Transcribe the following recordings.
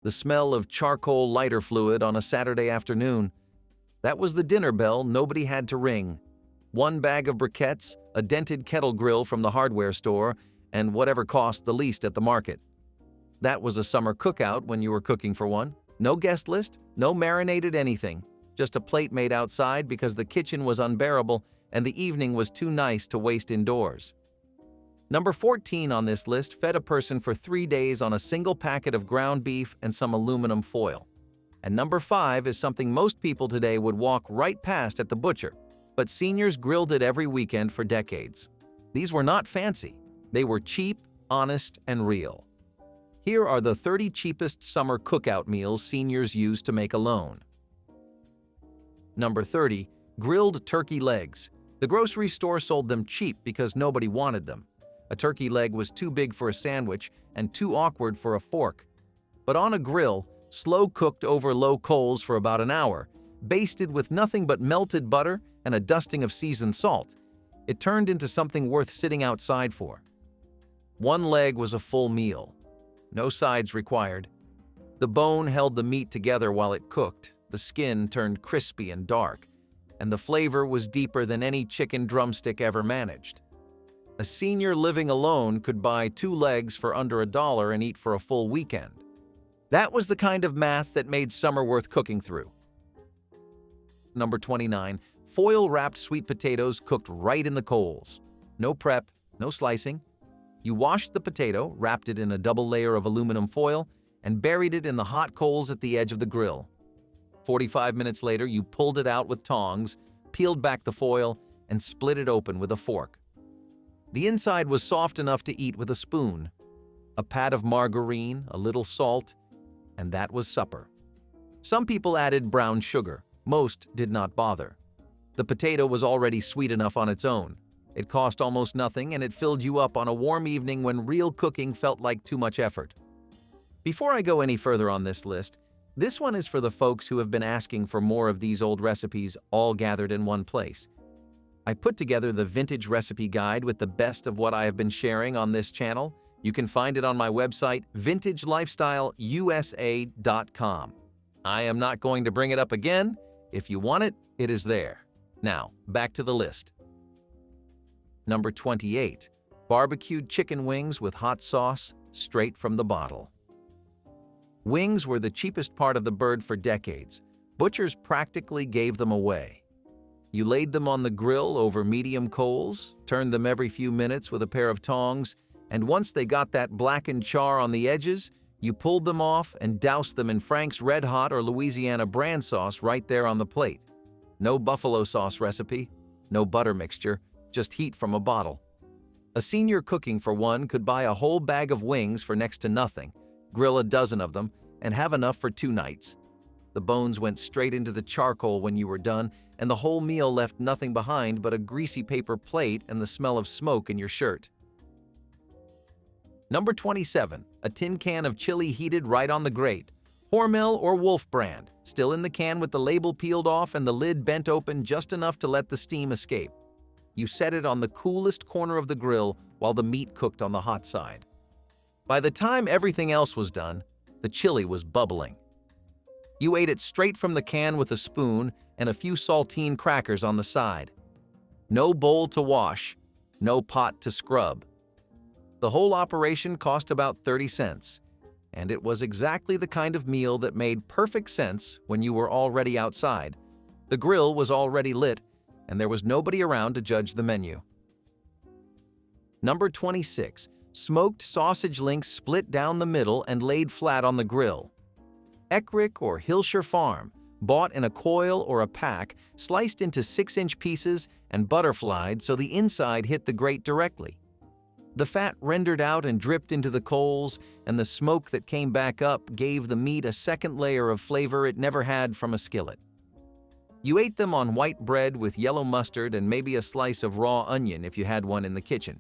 the smell of charcoal lighter fluid on a Saturday afternoon. That was the dinner bell nobody had to ring. One bag of briquettes, a dented kettle grill from the hardware store, and whatever cost the least at the market. That was a summer cookout when you were cooking for one. No guest list, no marinated anything. Just a plate made outside because the kitchen was unbearable and the evening was too nice to waste indoors. Number 14 on this list fed a person for 3 days on a single packet of ground beef and some aluminum foil. And number 5 is something most people today would walk right past at the butcher, but seniors grilled it every weekend for decades. These were not fancy. They were cheap, honest, and real. Here are the 30 cheapest summer cookout meals seniors use to make alone. Number 30, grilled turkey legs. The grocery store sold them cheap because nobody wanted them. A turkey leg was too big for a sandwich and too awkward for a fork. But on a grill, slow cooked over low coals for about an hour, basted with nothing but melted butter and a dusting of seasoned salt, it turned into something worth sitting outside for. One leg was a full meal. No sides required. The bone held the meat together while it cooked, the skin turned crispy and dark, and the flavor was deeper than any chicken drumstick ever managed. A senior living alone could buy 2 legs for under $1 and eat for a full weekend. That was the kind of math that made summer worth cooking through. Number 29, foil-wrapped sweet potatoes cooked right in the coals. No prep, no slicing. You washed the potato, wrapped it in a double layer of aluminum foil, and buried it in the hot coals at the edge of the grill. 45 minutes later, you pulled it out with tongs, peeled back the foil, and split it open with a fork. The inside was soft enough to eat with a spoon. A pat of margarine, a little salt, and that was supper. Some people added brown sugar. Most did not bother. The potato was already sweet enough on its own. It cost almost nothing, and it filled you up on a warm evening when real cooking felt like too much effort. Before I go any further on this list, this one is for the folks who have been asking for more of these old recipes all gathered in one place. I put together the vintage recipe guide with the best of what I have been sharing on this channel. You can find it on my website, vintagelifestyleusa.com. I am not going to bring it up again. If you want it, it is there. Now, back to the list. Number 28, barbecued chicken wings with hot sauce, straight from the bottle. Wings were the cheapest part of the bird for decades. Butchers practically gave them away. You laid them on the grill over medium coals, turned them every few minutes with a pair of tongs, and once they got that blackened char on the edges, you pulled them off and doused them in Frank's Red Hot or Louisiana brand sauce right there on the plate. No buffalo sauce recipe, no butter mixture, just heat from a bottle. A senior cooking for one could buy a whole bag of wings for next to nothing, grill a dozen of them, and have enough for 2 nights. The bones went straight into the charcoal when you were done, and the whole meal left nothing behind but a greasy paper plate and the smell of smoke in your shirt. Number 27, a tin can of chili heated right on the grate. Hormel or Wolf brand, still in the can with the label peeled off and the lid bent open just enough to let the steam escape. You set it on the coolest corner of the grill while the meat cooked on the hot side. By the time everything else was done, the chili was bubbling. You ate it straight from the can with a spoon and a few saltine crackers on the side. No bowl to wash, no pot to scrub. The whole operation cost about 30 cents, and it was exactly the kind of meal that made perfect sense when you were already outside. The grill was already lit, and there was nobody around to judge the menu. Number 26, smoked sausage links split down the middle and laid flat on the grill. Eckrick or Hilshire Farm, bought in a coil or a pack, sliced into 6-inch pieces and butterflied so the inside hit the grate directly. The fat rendered out and dripped into the coals, and the smoke that came back up gave the meat a second layer of flavor it never had from a skillet. You ate them on white bread with yellow mustard and maybe a slice of raw onion if you had one in the kitchen.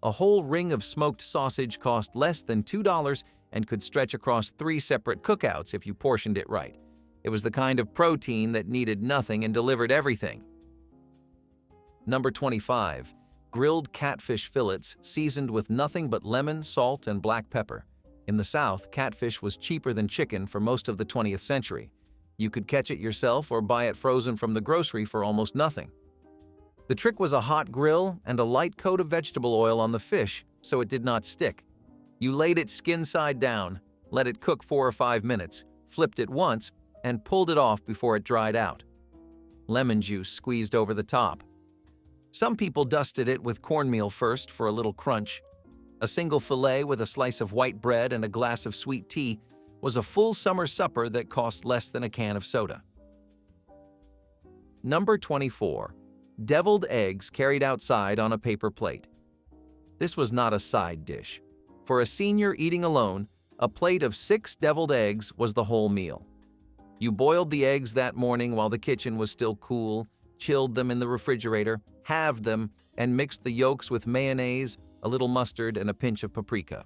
A whole ring of smoked sausage cost less than $2 and could stretch across 3 separate cookouts if you portioned it right. It was the kind of protein that needed nothing and delivered everything. Number 25. Grilled catfish fillets seasoned with nothing but lemon, salt, and black pepper. In the South, catfish was cheaper than chicken for most of the 20th century. You could catch it yourself or buy it frozen from the grocery for almost nothing. The trick was a hot grill and a light coat of vegetable oil on the fish so it did not stick. You laid it skin side down, let it cook 4 or 5 minutes, flipped it once, and pulled it off before it dried out. Lemon juice squeezed over the top. Some people dusted it with cornmeal first for a little crunch. A single fillet with a slice of white bread and a glass of sweet tea was a full summer supper that cost less than a can of soda. Number 24. Deviled eggs carried outside on a paper plate. This was not a side dish. For a senior eating alone, a plate of 6 deviled eggs was the whole meal. You boiled the eggs that morning while the kitchen was still cool, chilled them in the refrigerator, halved them, and mixed the yolks with mayonnaise, a little mustard, and a pinch of paprika.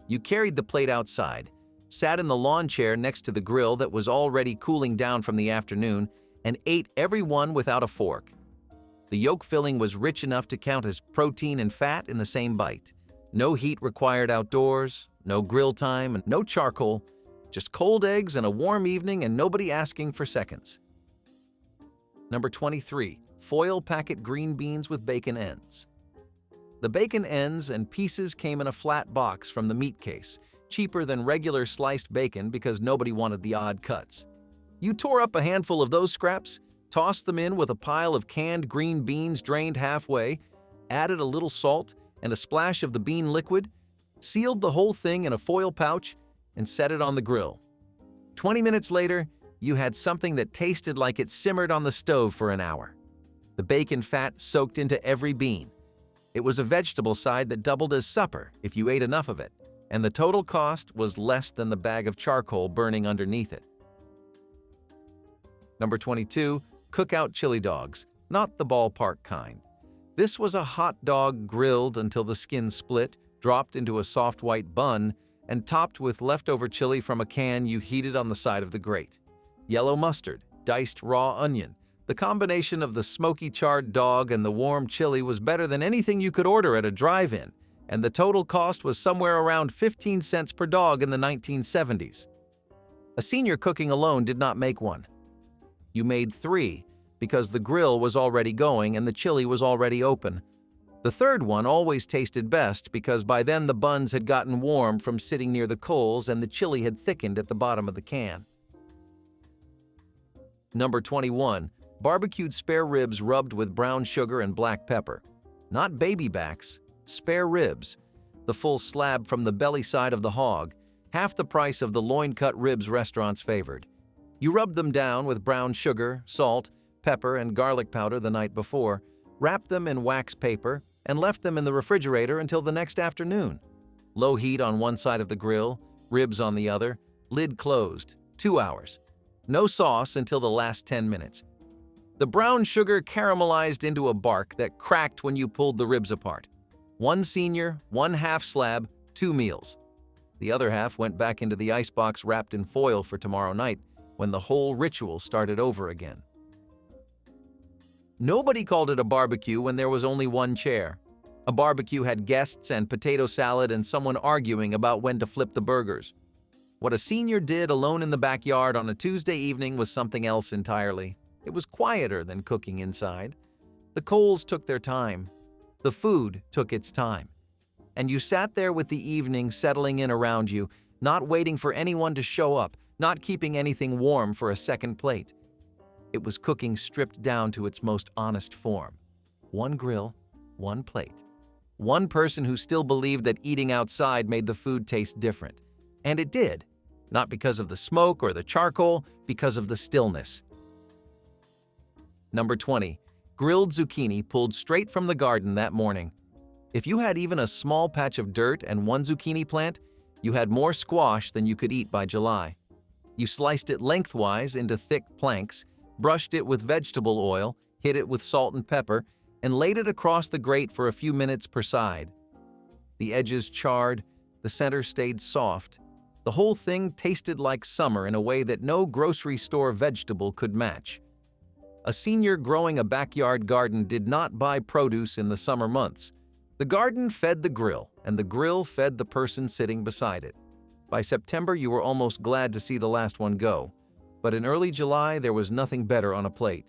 You carried the plate outside, sat in the lawn chair next to the grill that was already cooling down from the afternoon, and ate every one without a fork. The yolk filling was rich enough to count as protein and fat in the same bite. No heat required outdoors, no grill time, and no charcoal, just cold eggs and a warm evening and nobody asking for seconds. Number 23. Foil packet green beans with bacon ends. The bacon ends and pieces came in a flat box from the meat case, cheaper than regular sliced bacon because nobody wanted the odd cuts. You tore up a handful of those scraps, tossed them in with a pile of canned green beans drained halfway, added a little salt and a splash of the bean liquid, sealed the whole thing in a foil pouch, and set it on the grill. 20 minutes later, you had something that tasted like it simmered on the stove for an hour. The bacon fat soaked into every bean. It was a vegetable side that doubled as supper if you ate enough of it, and the total cost was less than the bag of charcoal burning underneath it. Number 22. Cookout chili dogs, not the ballpark kind. This was a hot dog grilled until the skin split, dropped into a soft white bun, and topped with leftover chili from a can you heated on the side of the grate. Yellow mustard, diced raw onion. The combination of the smoky charred dog and the warm chili was better than anything you could order at a drive-in, and the total cost was somewhere around 15 cents per dog in the 1970s. A senior cooking alone did not make one. You made 3 because the grill was already going and the chili was already open. The third one always tasted best because by then the buns had gotten warm from sitting near the coals and the chili had thickened at the bottom of the can. Number 21. Barbecued spare ribs rubbed with brown sugar and black pepper. Not baby backs, spare ribs. The full slab from the belly side of the hog, half the price of the loin-cut ribs restaurants favored. You rubbed them down with brown sugar, salt, pepper, and garlic powder the night before, wrapped them in wax paper, and left them in the refrigerator until the next afternoon. Low heat on one side of the grill, ribs on the other, lid closed, 2 hours. No sauce until the last 10 minutes. The brown sugar caramelized into a bark that cracked when you pulled the ribs apart. 1 senior, 1 half slab, 2 meals. The other half went back into the icebox wrapped in foil for tomorrow night, when the whole ritual started over again. Nobody called it a barbecue when there was only 1 chair. A barbecue had guests and potato salad and someone arguing about when to flip the burgers. What a senior did alone in the backyard on a Tuesday evening was something else entirely. It was quieter than cooking inside. The coals took their time. The food took its time. And you sat there with the evening settling in around you, not waiting for anyone to show up, not keeping anything warm for a second plate. It was cooking stripped down to its most honest form. 1 grill, 1 plate. 1 person who still believed that eating outside made the food taste different. And it did. Not because of the smoke or the charcoal, because of the stillness. Number 20. Grilled zucchini pulled straight from the garden that morning. If you had even a small patch of dirt and 1 zucchini plant, you had more squash than you could eat by July. You sliced it lengthwise into thick planks, brushed it with vegetable oil, hit it with salt and pepper, and laid it across the grate for a few minutes per side. The edges charred, the center stayed soft. The whole thing tasted like summer in a way that no grocery store vegetable could match. A senior growing a backyard garden did not buy produce in the summer months. The garden fed the grill, and the grill fed the person sitting beside it. By September, you were almost glad to see the last one go, but in early July, there was nothing better on a plate.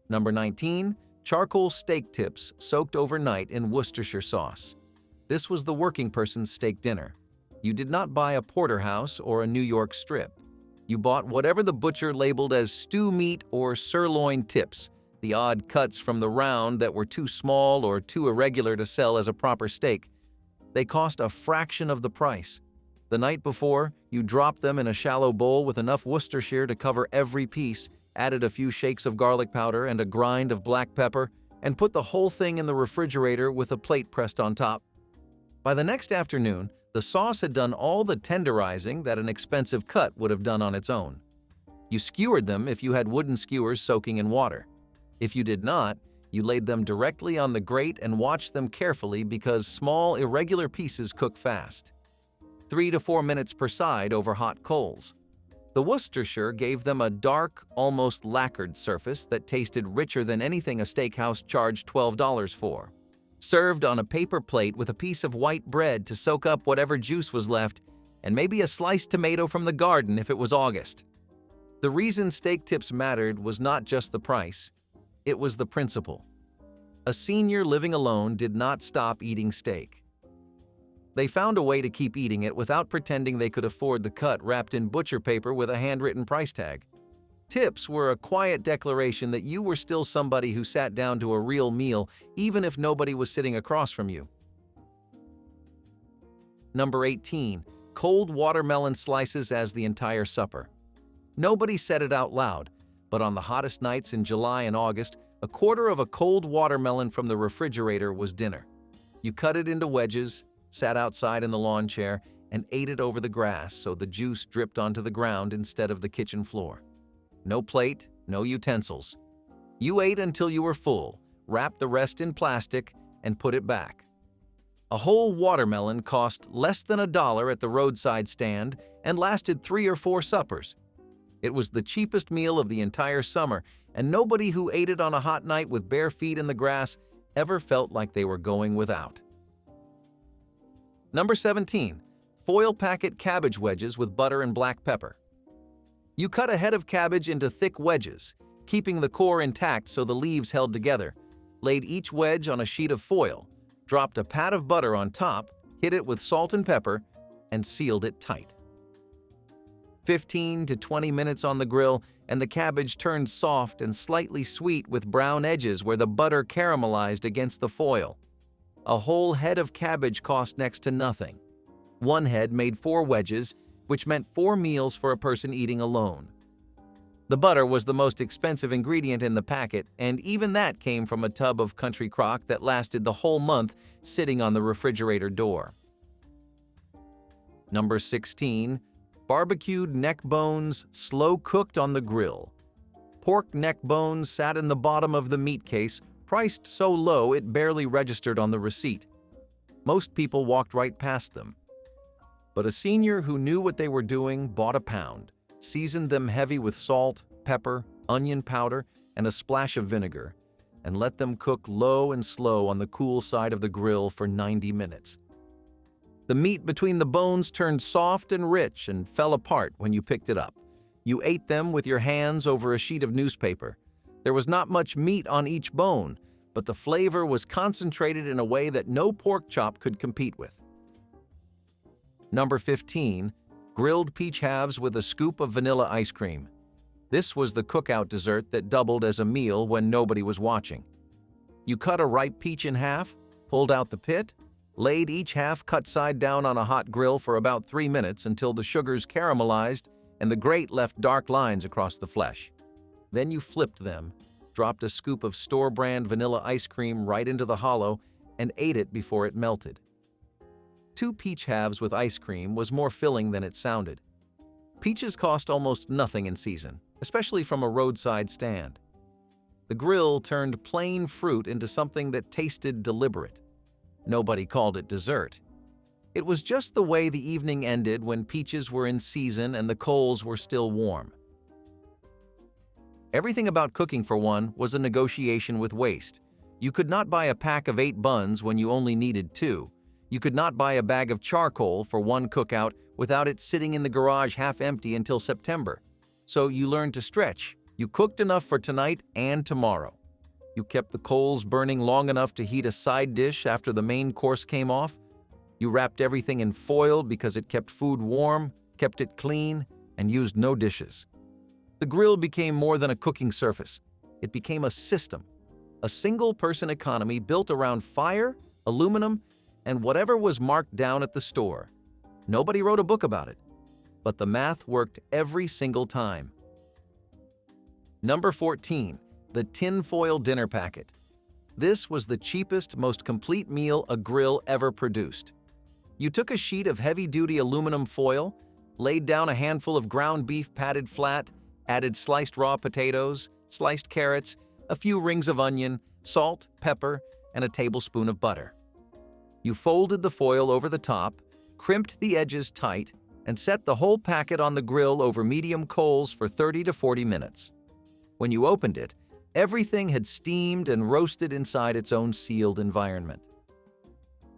Number 19, charcoal steak tips soaked overnight in Worcestershire sauce. This was the working person's steak dinner. You did not buy a porterhouse or a New York strip. You bought whatever the butcher labeled as stew meat or sirloin tips, the odd cuts from the round that were too small or too irregular to sell as a proper steak. They cost a fraction of the price. The night before, you dropped them in a shallow bowl with enough Worcestershire to cover every piece, added a few shakes of garlic powder and a grind of black pepper, and put the whole thing in the refrigerator with a plate pressed on top. By the next afternoon, the sauce had done all the tenderizing that an expensive cut would have done on its own. You skewered them if you had wooden skewers soaking in water. If you did not, you laid them directly on the grate and watched them carefully because small, irregular pieces cook fast. 3 to 4 minutes per side over hot coals. The Worcestershire gave them a dark, almost lacquered surface that tasted richer than anything a steakhouse charged $12 for. Served on a paper plate with a piece of white bread to soak up whatever juice was left, and maybe a sliced tomato from the garden if it was August. The reason steak tips mattered was not just the price, it was the principle. A senior living alone did not stop eating steak. They found a way to keep eating it without pretending they could afford the cut wrapped in butcher paper with a handwritten price tag. Tips were a quiet declaration that you were still somebody who sat down to a real meal, even if nobody was sitting across from you. Number 18, cold watermelon slices as the entire supper. Nobody said it out loud, but on the hottest nights in July and August, a quarter of a cold watermelon from the refrigerator was dinner. You cut it into wedges, sat outside in the lawn chair, and ate it over the grass so the juice dripped onto the ground instead of the kitchen floor. No plate, no utensils. You ate until you were full, wrapped the rest in plastic, and put it back. A whole watermelon cost less than $1 at the roadside stand and lasted 3 or 4 suppers. It was the cheapest meal of the entire summer, and nobody who ate it on a hot night with bare feet in the grass ever felt like they were going without. Number 17, foil packet cabbage wedges with butter and black pepper. You cut a head of cabbage into thick wedges, keeping the core intact so the leaves held together, laid each wedge on a sheet of foil, dropped a pat of butter on top, hit it with salt and pepper, and sealed it tight. 15 to 20 minutes on the grill, and the cabbage turned soft and slightly sweet with brown edges where the butter caramelized against the foil. A whole head of cabbage cost next to nothing. One head made 4 wedges, which meant 4 meals for a person eating alone. The butter was the most expensive ingredient in the packet, and even that came from a tub of country crock that lasted the whole month sitting on the refrigerator door. Number 16, barbecued neck bones slow cooked on the grill. Pork neck bones sat in the bottom of the meat case, priced so low it barely registered on the receipt. Most people walked right past them. But a senior who knew what they were doing bought a pound, seasoned them heavy with salt, pepper, onion powder, and a splash of vinegar, and let them cook low and slow on the cool side of the grill for 90 minutes. The meat between the bones turned soft and rich and fell apart when you picked it up. You ate them with your hands over a sheet of newspaper. There was not much meat on each bone, but the flavor was concentrated in a way that no pork chop could compete with. Number 15, grilled peach halves with a scoop of vanilla ice cream. This was the cookout dessert that doubled as a meal when nobody was watching. You cut a ripe peach in half, pulled out the pit, laid each half cut side down on a hot grill for about 3 minutes until the sugars caramelized and the grate left dark lines across the flesh. Then you flipped them, dropped a scoop of store-brand vanilla ice cream right into the hollow, and ate it before it melted. 2 peach halves with ice cream was more filling than it sounded. Peaches cost almost nothing in season, especially from a roadside stand. The grill turned plain fruit into something that tasted deliberate. Nobody called it dessert. It was just the way the evening ended when peaches were in season and the coals were still warm. Everything about cooking for one was a negotiation with waste. You could not buy a pack of 8 buns when you only needed 2. You could not buy a bag of charcoal for one cookout without it sitting in the garage half empty until September. So you learned to stretch. You cooked enough for tonight and tomorrow. You kept the coals burning long enough to heat a side dish after the main course came off. You wrapped everything in foil because it kept food warm, kept it clean, and used no dishes. The grill became more than a cooking surface. It became a system, a single-person economy built around fire, aluminum, and whatever was marked down at the store. Nobody wrote a book about it, but the math worked every single time. Number 14, the tinfoil dinner packet. This was the cheapest, most complete meal a grill ever produced. You took a sheet of heavy-duty aluminum foil, laid down a handful of ground beef patted flat, added sliced raw potatoes, sliced carrots, a few rings of onion, salt, pepper, and a tablespoon of butter. You folded the foil over the top, crimped the edges tight, and set the whole packet on the grill over medium coals for 30 to 40 minutes. When you opened it, everything had steamed and roasted inside its own sealed environment.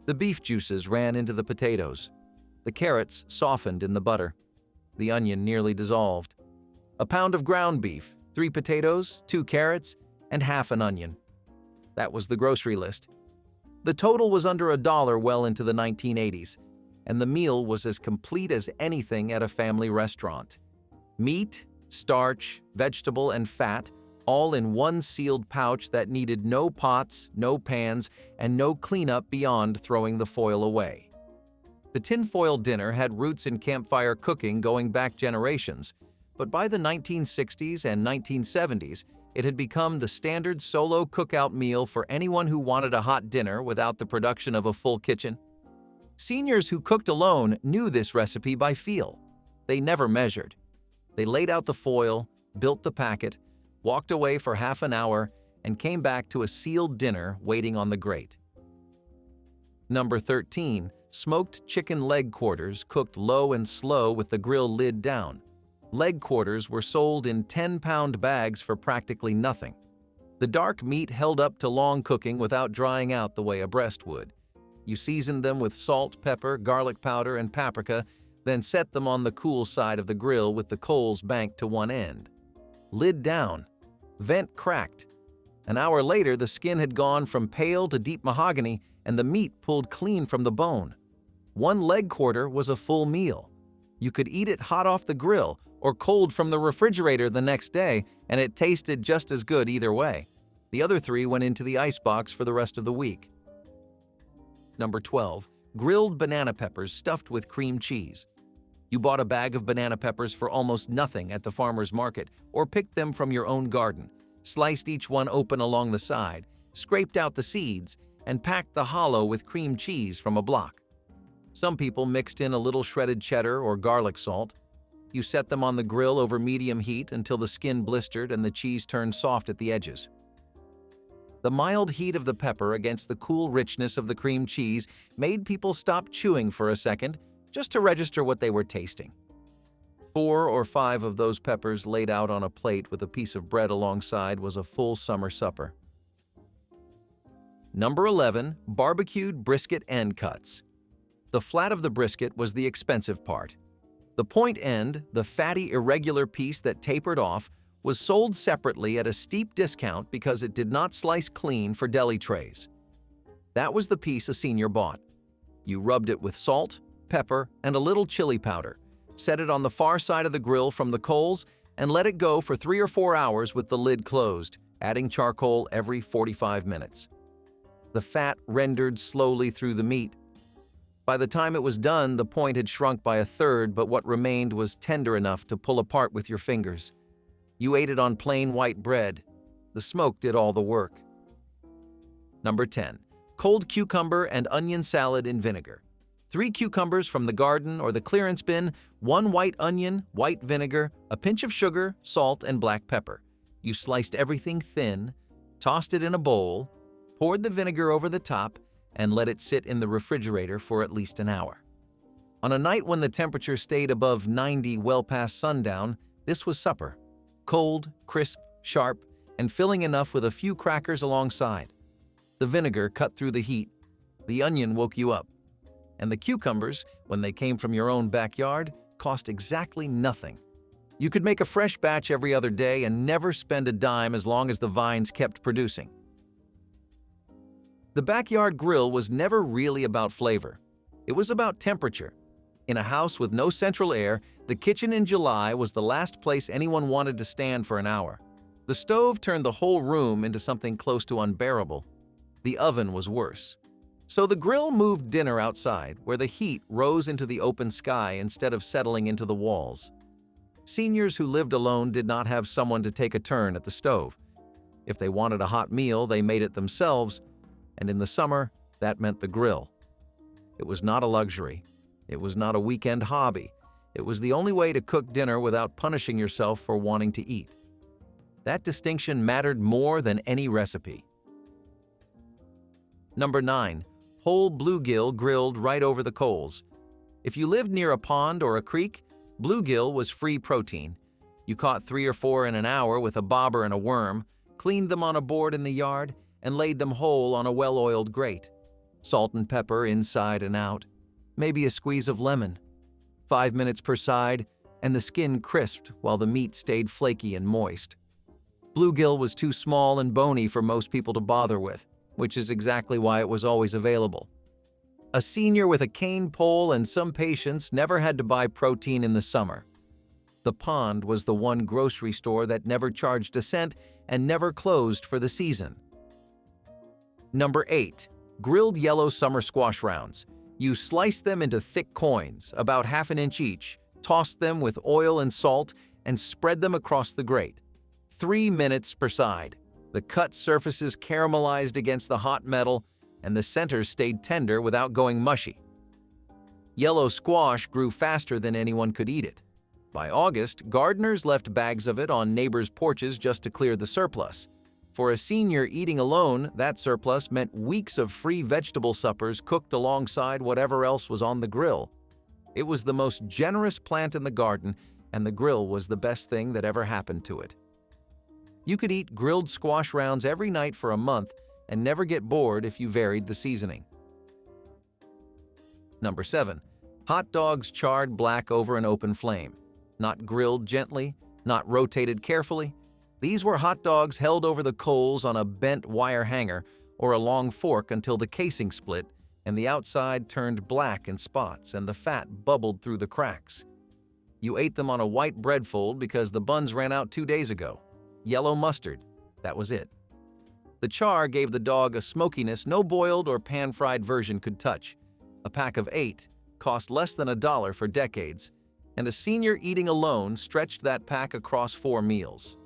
The beef juices ran into the potatoes. The carrots softened in the butter. The onion nearly dissolved. A pound of ground beef, 3 potatoes, 2 carrots, and half an onion. That was the grocery list. The total was under $1 well into the 1980s, and the meal was as complete as anything at a family restaurant. Meat, starch, vegetable, and fat, all in one sealed pouch that needed no pots, no pans, and no cleanup beyond throwing the foil away. The tinfoil dinner had roots in campfire cooking going back generations, but by the 1960s and 1970s, it had become the standard solo cookout meal for anyone who wanted a hot dinner without the production of a full kitchen. Seniors who cooked alone knew this recipe by feel. They never measured. They laid out the foil, built the packet, walked away for half an hour, and came back to a sealed dinner waiting on the grate. Number 13, smoked chicken leg quarters cooked low and slow with the grill lid down. Leg quarters were sold in 10-pound bags for practically nothing. The dark meat held up to long cooking without drying out the way a breast would. You seasoned them with salt, pepper, garlic powder, and paprika, then set them on the cool side of the grill with the coals banked to one end. Lid down. Vent cracked. An hour later, the skin had gone from pale to deep mahogany, and the meat pulled clean from the bone. One leg quarter was a full meal. You could eat it hot off the grill or cold from the refrigerator the next day, and it tasted just as good either way. The other 3 went into the icebox for the rest of the week. Number 12, grilled banana peppers stuffed with cream cheese. You bought a bag of banana peppers for almost nothing at the farmer's market or picked them from your own garden, sliced each one open along the side, scraped out the seeds, and packed the hollow with cream cheese from a block. Some people mixed in a little shredded cheddar or garlic salt. You set them on the grill over medium heat until the skin blistered and the cheese turned soft at the edges. The mild heat of the pepper against the cool richness of the cream cheese made people stop chewing for a second just to register what they were tasting. 4 or 5 of those peppers laid out on a plate with a piece of bread alongside was a full summer supper. Number 11, barbecued brisket end cuts. The flat of the brisket was the expensive part. The point end, the fatty, irregular piece that tapered off, was sold separately at a steep discount because it did not slice clean for deli trays. That was the piece a senior bought. You rubbed it with salt, pepper, and a little chili powder, set it on the far side of the grill from the coals, and let it go for 3 or 4 hours with the lid closed, adding charcoal every 45 minutes. The fat rendered slowly through the meat. By the time it was done, the point had shrunk by a third, but what remained was tender enough to pull apart with your fingers. You ate it on plain white bread. The smoke did all the work. Number 10, cold cucumber and onion salad in vinegar. 3 cucumbers from the garden or the clearance bin, 1 white onion, white vinegar, a pinch of sugar, salt, and black pepper. You sliced everything thin, tossed it in a bowl, poured the vinegar over the top, and let it sit in the refrigerator for at least an hour. On a night when the temperature stayed above 90 well past sundown, this was supper. Cold, crisp, sharp, and filling enough with a few crackers alongside. The vinegar cut through the heat. The onion woke you up. And the cucumbers, when they came from your own backyard, cost exactly nothing. You could make a fresh batch every other day and never spend a dime as long as the vines kept producing. The backyard grill was never really about flavor. It was about temperature. In a house with no central air, the kitchen in July was the last place anyone wanted to stand for an hour. The stove turned the whole room into something close to unbearable. The oven was worse. So the grill moved dinner outside, where the heat rose into the open sky instead of settling into the walls. Seniors who lived alone did not have someone to take a turn at the stove. If they wanted a hot meal, they made it themselves, and in the summer, that meant the grill. It was not a luxury. It was not a weekend hobby. It was the only way to cook dinner without punishing yourself for wanting to eat. That distinction mattered more than any recipe. Number 9. Whole bluegill grilled right over the coals. If you lived near a pond or a creek, bluegill was free protein. You caught 3 or 4 in an hour with a bobber and a worm, cleaned them on a board in the yard, and laid them whole on a well-oiled grate. Salt and pepper inside and out. Maybe a squeeze of lemon. 5 minutes per side, and the skin crisped while the meat stayed flaky and moist. Bluegill was too small and bony for most people to bother with, which is exactly why it was always available. A senior with a cane pole and some patience never had to buy protein in the summer. The pond was the one grocery store that never charged a cent and never closed for the season. Number 8. Grilled yellow summer squash rounds. You sliced them into thick coins, about ½ an inch each, tossed them with oil and salt, and spread them across the grate. 3 minutes per side. The cut surfaces caramelized against the hot metal, and the centers stayed tender without going mushy. Yellow squash grew faster than anyone could eat it. By August, gardeners left bags of it on neighbors' porches just to clear the surplus. For a senior eating alone, that surplus meant weeks of free vegetable suppers cooked alongside whatever else was on the grill. It was the most generous plant in the garden, and the grill was the best thing that ever happened to it. You could eat grilled squash rounds every night for a month and never get bored if you varied the seasoning. Number 7. Hot dogs charred black over an open flame. Not grilled gently, not rotated carefully. These were hot dogs held over the coals on a bent wire hanger or a long fork until the casing split and the outside turned black in spots and the fat bubbled through the cracks. You ate them on a white bread fold because the buns ran out 2 days ago. Yellow mustard, that was it. The char gave the dog a smokiness no boiled or pan-fried version could touch. A pack of 8 cost less than $1 for decades, and a senior eating alone stretched that pack across 4 meals.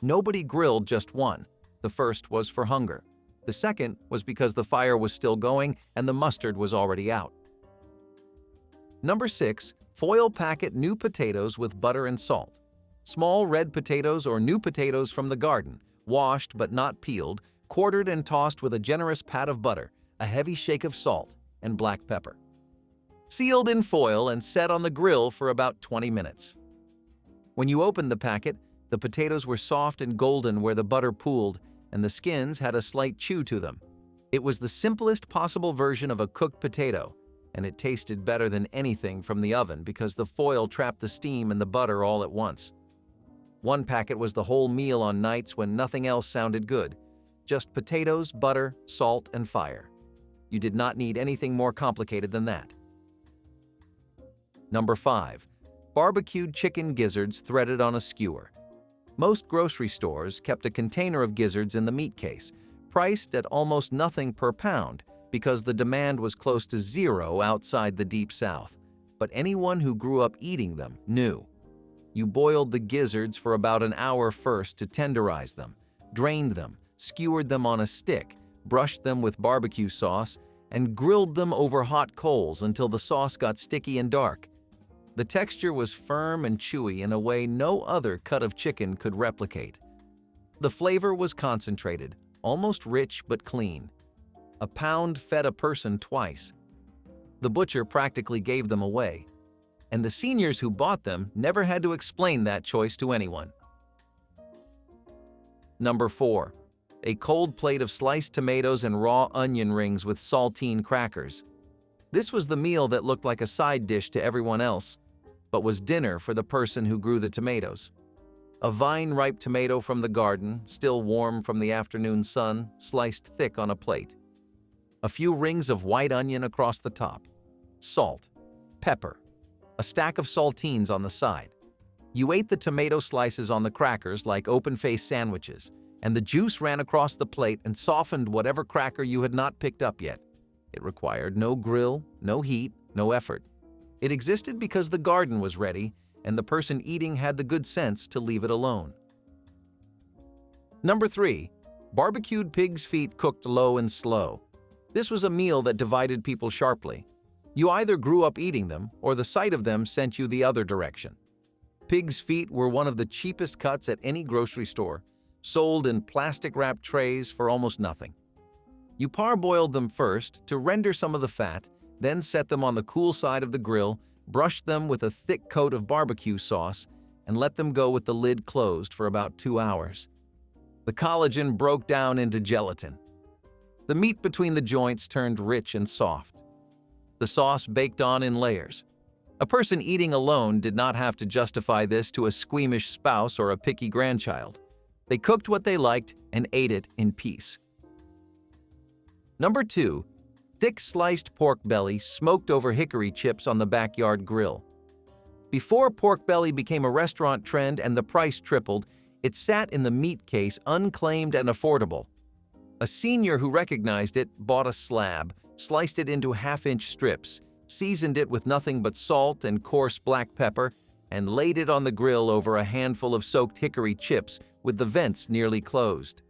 Nobody grilled just one. The first was for hunger. The second was because the fire was still going and the mustard was already out. Number 6. Foil packet new potatoes with butter and salt. Small red potatoes or new potatoes from the garden, washed but not peeled, quartered and tossed with a generous pat of butter, a heavy shake of salt, and black pepper. Sealed in foil and set on the grill for about 20 minutes. When you opened the packet, the potatoes were soft and golden where the butter pooled, and the skins had a slight chew to them. It was the simplest possible version of a cooked potato, and it tasted better than anything from the oven because the foil trapped the steam and the butter all at once. One packet was the whole meal on nights when nothing else sounded good. Just potatoes, butter, salt, and fire. You did not need anything more complicated than that. Number 5. Barbecued chicken gizzards threaded on a skewer. Most grocery stores kept a container of gizzards in the meat case, priced at almost nothing per pound because the demand was close to zero outside the Deep South. But anyone who grew up eating them knew. You boiled the gizzards for about an hour first to tenderize them, drained them, skewered them on a stick, brushed them with barbecue sauce, and grilled them over hot coals until the sauce got sticky and dark. The texture was firm and chewy in a way no other cut of chicken could replicate. The flavor was concentrated, almost rich but clean. A pound fed a person twice. The butcher practically gave them away, and the seniors who bought them never had to explain that choice to anyone. Number 4. A cold plate of sliced tomatoes and raw onion rings with saltine crackers. This was the meal that looked like a side dish to everyone else, but was dinner for the person who grew the tomatoes. A vine-ripe tomato from the garden, still warm from the afternoon sun, sliced thick on a plate. A few rings of white onion across the top. Salt, pepper, a stack of saltines on the side. You ate the tomato slices on the crackers like open-faced sandwiches, and the juice ran across the plate and softened whatever cracker you had not picked up yet. It required no grill, no heat, no effort. It existed because the garden was ready, and the person eating had the good sense to leave it alone. Number 3. Barbecued pig's feet cooked low and slow. This was a meal that divided people sharply. You either grew up eating them, or the sight of them sent you the other direction. Pig's feet were one of the cheapest cuts at any grocery store, sold in plastic-wrapped trays for almost nothing. You parboiled them first to render some of the fat, then set them on the cool side of the grill, brushed them with a thick coat of barbecue sauce, and let them go with the lid closed for about 2 hours. The collagen broke down into gelatin. The meat between the joints turned rich and soft. The sauce baked on in layers. A person eating alone did not have to justify this to a squeamish spouse or a picky grandchild. They cooked what they liked and ate it in peace. Number 2. Thick sliced pork belly smoked over hickory chips on the backyard grill. Before pork belly became a restaurant trend and the price tripled, it sat in the meat case unclaimed and affordable. A senior who recognized it bought a slab, sliced it into half-inch strips, seasoned it with nothing but salt and coarse black pepper, and laid it on the grill over a handful of soaked hickory chips with the vents nearly closed.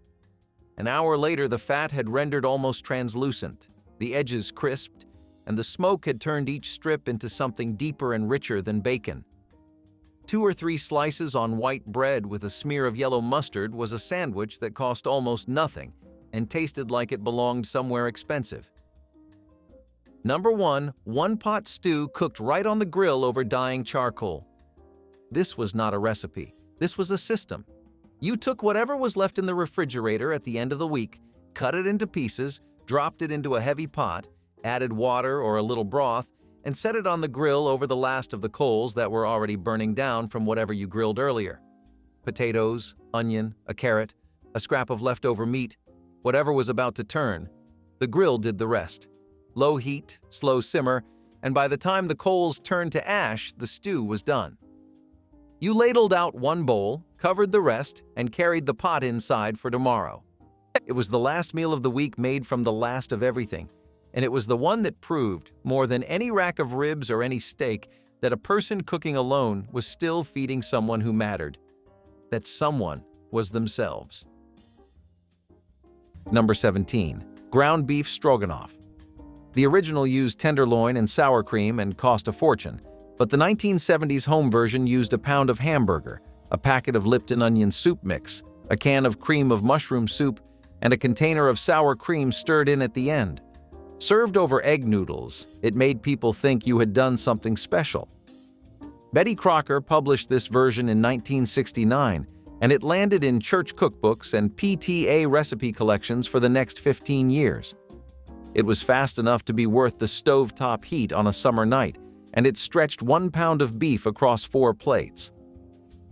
An hour later, the fat had rendered almost translucent, the edges crisped, and the smoke had turned each strip into something deeper and richer than bacon. 2 or 3 slices on white bread with a smear of yellow mustard was a sandwich that cost almost nothing and tasted like it belonged somewhere expensive. Number 1. One-pot stew cooked right on the grill over dying charcoal. This was not a recipe. This was a system. You took whatever was left in the refrigerator at the end of the week, cut it into pieces, dropped it into a heavy pot, added water or a little broth, and set it on the grill over the last of the coals that were already burning down from whatever you grilled earlier. Potatoes, onion, a carrot, a scrap of leftover meat, whatever was about to turn. The grill did the rest. Low heat, slow simmer, and by the time the coals turned to ash, the stew was done. You ladled out one bowl, covered the rest, and carried the pot inside for tomorrow. It was the last meal of the week made from the last of everything, and it was the one that proved, more than any rack of ribs or any steak, that a person cooking alone was still feeding someone who mattered. That someone was themselves. Number 17. Ground beef stroganoff. The original used tenderloin and sour cream and cost a fortune, but the 1970s home version used a pound of hamburger, a packet of Lipton onion soup mix, a can of cream of mushroom soup, and a container of sour cream stirred in at the end. Served over egg noodles, it made people think you had done something special. Betty Crocker published this version in 1969, and it landed in church cookbooks and PTA recipe collections for the next 15 years. It was fast enough to be worth the stovetop heat on a summer night, and it stretched 1 pound of beef across 4 plates.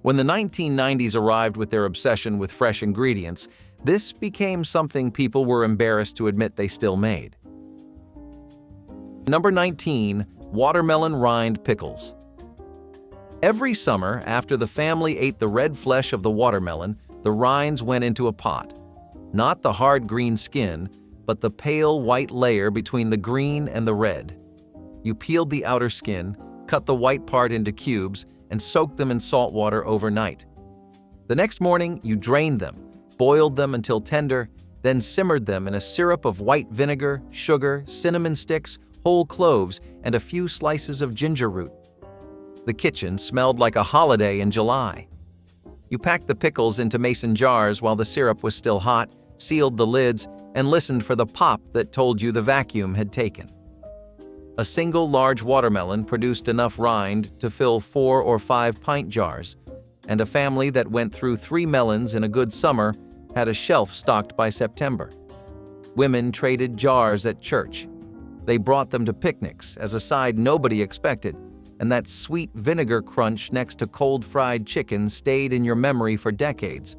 When the 1990s arrived with their obsession with fresh ingredients, this became something people were embarrassed to admit they still made. Number 19. Watermelon rind pickles. Every summer, after the family ate the red flesh of the watermelon, the rinds went into a pot. Not the hard green skin, but the pale white layer between the green and the red. You peeled the outer skin, cut the white part into cubes, and soaked them in salt water overnight. The next morning, you drained them, boiled them until tender, then simmered them in a syrup of white vinegar, sugar, cinnamon sticks, whole cloves, and a few slices of ginger root. The kitchen smelled like a holiday in July. You packed the pickles into mason jars while the syrup was still hot, sealed the lids, and listened for the pop that told you the vacuum had taken. A single large watermelon produced enough rind to fill 4 or 5 pint jars, and a family that went through 3 melons in a good summer had a shelf stocked by September. Women traded jars at church. They brought them to picnics as a side nobody expected, and that sweet vinegar crunch next to cold fried chicken stayed in your memory for decades.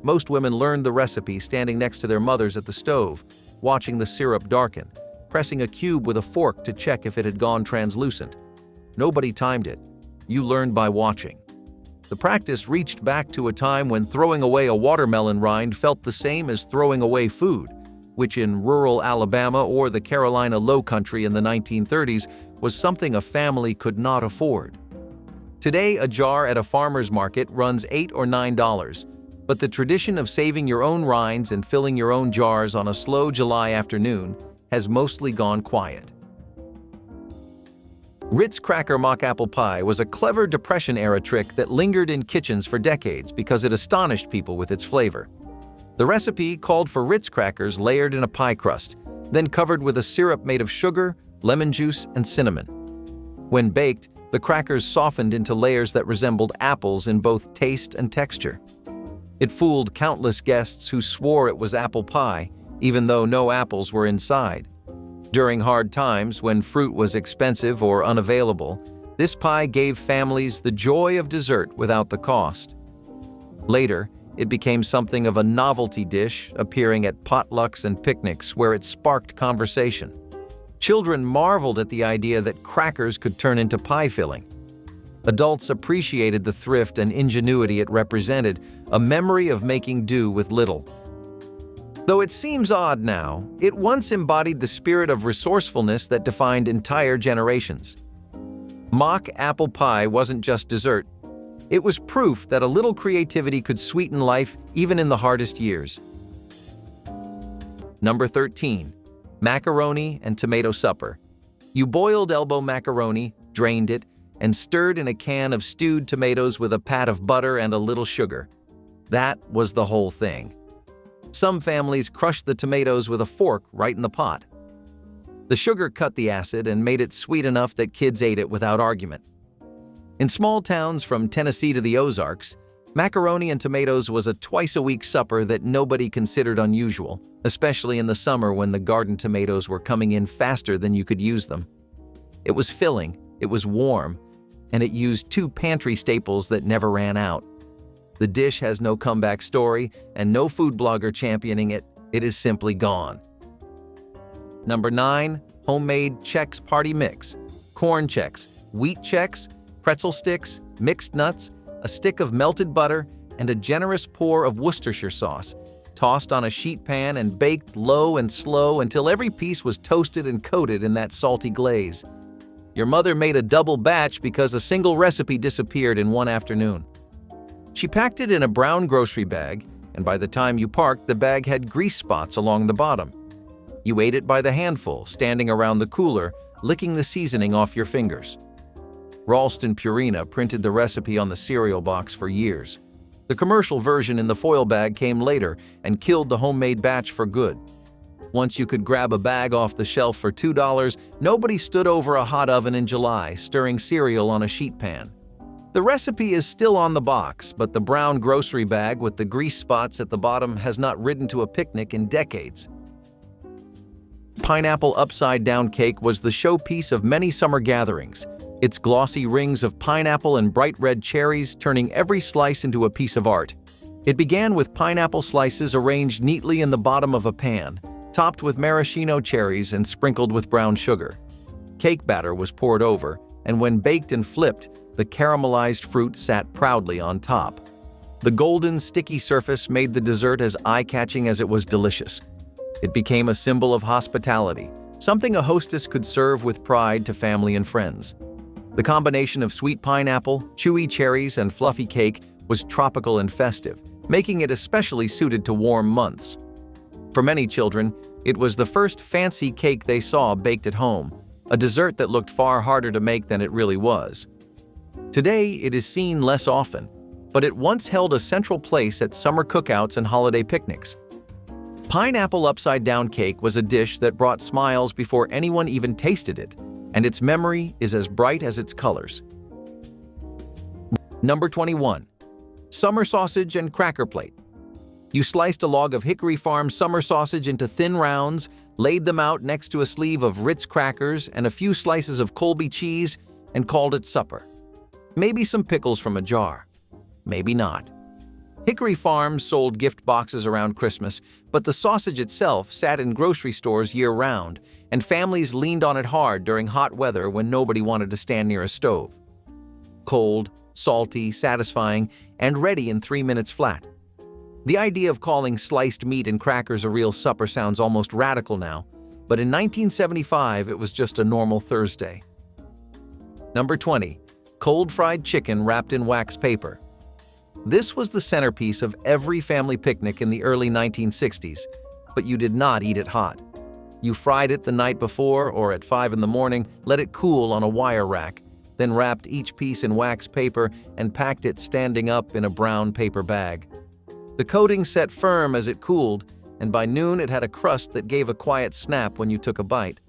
Most women learned the recipe standing next to their mothers at the stove, watching the syrup darken, pressing a cube with a fork to check if it had gone translucent. Nobody timed it. You learned by watching. The practice reached back to a time when throwing away a watermelon rind felt the same as throwing away food, which in rural Alabama or the Carolina Lowcountry in the 1930s was something a family could not afford. Today, a jar at a farmer's market runs $8 or $9, but the tradition of saving your own rinds and filling your own jars on a slow July afternoon has mostly gone quiet. Ritz Cracker Mock Apple Pie was a clever Depression-era trick that lingered in kitchens for decades because it astonished people with its flavor. The recipe called for Ritz crackers layered in a pie crust, then covered with a syrup made of sugar, lemon juice, and cinnamon. When baked, the crackers softened into layers that resembled apples in both taste and texture. It fooled countless guests who swore it was apple pie, even though no apples were inside. During hard times, when fruit was expensive or unavailable, this pie gave families the joy of dessert without the cost. Later, it became something of a novelty dish, appearing at potlucks and picnics where it sparked conversation. Children marveled at the idea that crackers could turn into pie filling. Adults appreciated the thrift and ingenuity it represented, a memory of making do with little. Though it seems odd now, it once embodied the spirit of resourcefulness that defined entire generations. Mock apple pie wasn't just dessert. It was proof that a little creativity could sweeten life even in the hardest years. Number 13. Macaroni and tomato supper. You boiled elbow macaroni, drained it, and stirred in a can of stewed tomatoes with a pat of butter and a little sugar. That was the whole thing. Some families crushed the tomatoes with a fork right in the pot. The sugar cut the acid and made it sweet enough that kids ate it without argument. In small towns from Tennessee to the Ozarks, macaroni and tomatoes was a twice-a-week supper that nobody considered unusual, especially in the summer when the garden tomatoes were coming in faster than you could use them. It was filling, it was warm, and it used two pantry staples that never ran out. The dish has no comeback story and no food blogger championing it. It is simply gone. Number 9. Homemade Chex Party Mix. Corn Chex, wheat Chex, pretzel sticks, mixed nuts, a stick of melted butter, and a generous pour of Worcestershire sauce, tossed on a sheet pan and baked low and slow until every piece was toasted and coated in that salty glaze. Your mother made a double batch because a single recipe disappeared in one afternoon. She packed it in a brown grocery bag, and by the time you parked, the bag had grease spots along the bottom. You ate it by the handful, standing around the cooler, licking the seasoning off your fingers. Ralston Purina printed the recipe on the cereal box for years. The commercial version in the foil bag came later and killed the homemade batch for good. Once you could grab a bag off the shelf for $2, nobody stood over a hot oven in July, stirring cereal on a sheet pan. The recipe is still on the box, but the brown grocery bag with the grease spots at the bottom has not ridden to a picnic in decades. Pineapple upside-down cake was the showpiece of many summer gatherings, its glossy rings of pineapple and bright red cherries turning every slice into a piece of art. It began with pineapple slices arranged neatly in the bottom of a pan, topped with maraschino cherries and sprinkled with brown sugar. Cake batter was poured over, and when baked and flipped, the caramelized fruit sat proudly on top. The golden, sticky surface made the dessert as eye-catching as it was delicious. It became a symbol of hospitality, something a hostess could serve with pride to family and friends. The combination of sweet pineapple, chewy cherries, and fluffy cake was tropical and festive, making it especially suited to warm months. For many children, it was the first fancy cake they saw baked at home, a dessert that looked far harder to make than it really was. Today, it is seen less often, but it once held a central place at summer cookouts and holiday picnics. Pineapple upside-down cake was a dish that brought smiles before anyone even tasted it, and its memory is as bright as its colors. Number 21. Summer sausage and cracker plate. You sliced a log of Hickory Farm summer sausage into thin rounds, laid them out next to a sleeve of Ritz crackers and a few slices of Colby cheese, and called it supper. Maybe some pickles from a jar. Maybe not. Hickory Farm sold gift boxes around Christmas, but the sausage itself sat in grocery stores year-round, and families leaned on it hard during hot weather when nobody wanted to stand near a stove. Cold, salty, satisfying, and ready in 3 minutes flat. The idea of calling sliced meat and crackers a real supper sounds almost radical now, but in 1975 it was just a normal Thursday. Number 20. Cold fried chicken wrapped in wax paper. This was the centerpiece of every family picnic in the early 1960s, but you did not eat it hot. You fried it the night before or at 5 in the morning, let it cool on a wire rack, then wrapped each piece in wax paper and packed it standing up in a brown paper bag. The coating set firm as it cooled, and by noon it had a crust that gave a quiet snap when you took a bite.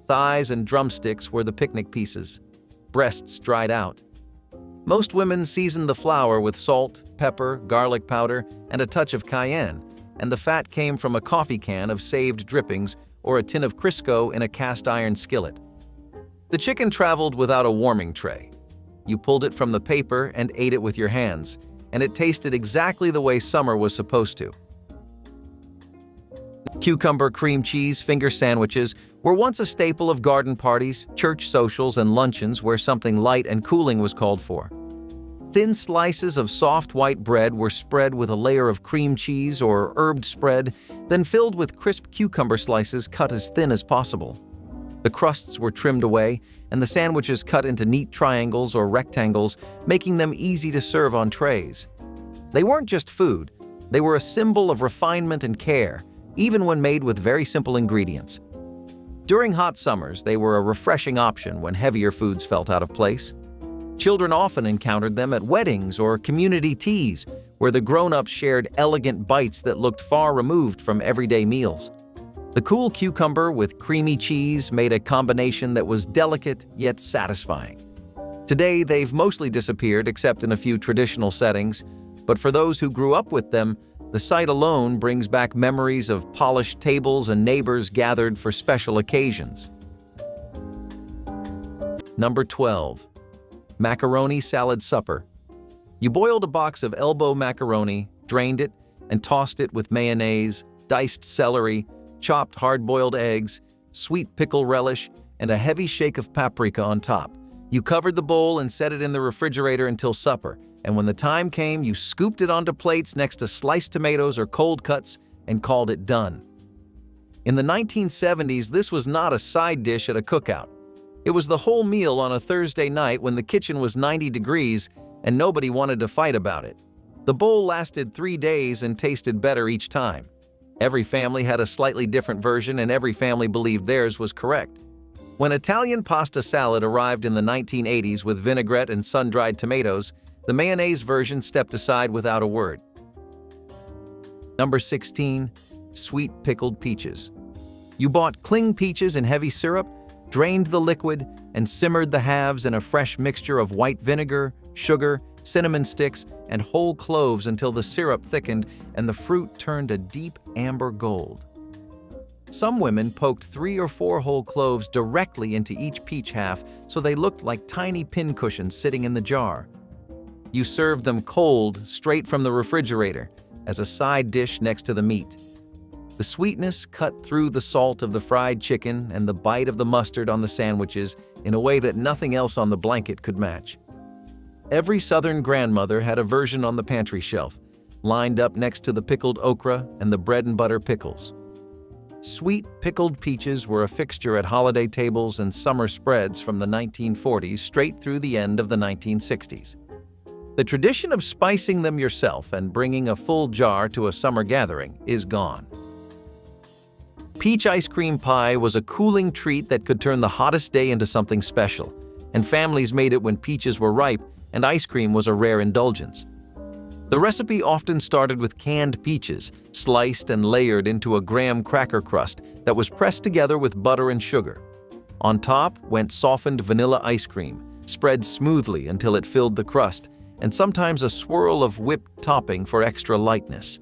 Thighs and drumsticks were the picnic pieces. Breasts dried out. Most women seasoned the flour with salt, pepper, garlic powder, and a touch of cayenne, and the fat came from a coffee can of saved drippings or a tin of Crisco in a cast-iron skillet. The chicken traveled without a warming tray. You pulled it from the paper and ate it with your hands, and it tasted exactly the way summer was supposed to. Cucumber cream cheese finger sandwiches were once a staple of garden parties, church socials, and luncheons where something light and cooling was called for. Thin slices of soft white bread were spread with a layer of cream cheese or herbed spread, then filled with crisp cucumber slices cut as thin as possible. The crusts were trimmed away, and the sandwiches cut into neat triangles or rectangles, making them easy to serve on trays. They weren't just food, they were a symbol of refinement and care, even when made with very simple ingredients. During hot summers, they were a refreshing option when heavier foods felt out of place. Children often encountered them at weddings or community teas, where the grown-ups shared elegant bites that looked far removed from everyday meals. The cool cucumber with creamy cheese made a combination that was delicate yet satisfying. Today, they've mostly disappeared except in a few traditional settings, but for those who grew up with them, the sight alone brings back memories of polished tables and neighbors gathered for special occasions. Number 12. Macaroni salad supper. You boiled a box of elbow macaroni, drained it, and tossed it with mayonnaise, diced celery, chopped hard-boiled eggs, sweet pickle relish, and a heavy shake of paprika on top. You covered the bowl and set it in the refrigerator until supper, and when the time came, you scooped it onto plates next to sliced tomatoes or cold cuts and called it done. In the 1970s, this was not a side dish at a cookout. It was the whole meal on a Thursday night when the kitchen was 90 degrees and nobody wanted to fight about it. The bowl lasted 3 days and tasted better each time. Every family had a slightly different version, and every family believed theirs was correct. When Italian pasta salad arrived in the 1980s with vinaigrette and sun-dried tomatoes, the mayonnaise version stepped aside without a word. Number 16. Sweet pickled peaches. You bought cling peaches in heavy syrup, drained the liquid, and simmered the halves in a fresh mixture of white vinegar, sugar, cinnamon sticks, and whole cloves until the syrup thickened and the fruit turned a deep amber gold. Some women poked 3 or 4 whole cloves directly into each peach half so they looked like tiny pincushions sitting in the jar. You served them cold, straight from the refrigerator, as a side dish next to the meat. The sweetness cut through the salt of the fried chicken and the bite of the mustard on the sandwiches in a way that nothing else on the blanket could match. Every Southern grandmother had a version on the pantry shelf, lined up next to the pickled okra and the bread and butter pickles. Sweet pickled peaches were a fixture at holiday tables and summer spreads from the 1940s straight through the end of the 1960s. The tradition of spicing them yourself and bringing a full jar to a summer gathering is gone. Peach ice cream pie was a cooling treat that could turn the hottest day into something special, and families made it when peaches were ripe and ice cream was a rare indulgence. The recipe often started with canned peaches, sliced and layered into a graham cracker crust that was pressed together with butter and sugar. On top went softened vanilla ice cream, spread smoothly until it filled the crust, and sometimes a swirl of whipped topping for extra lightness.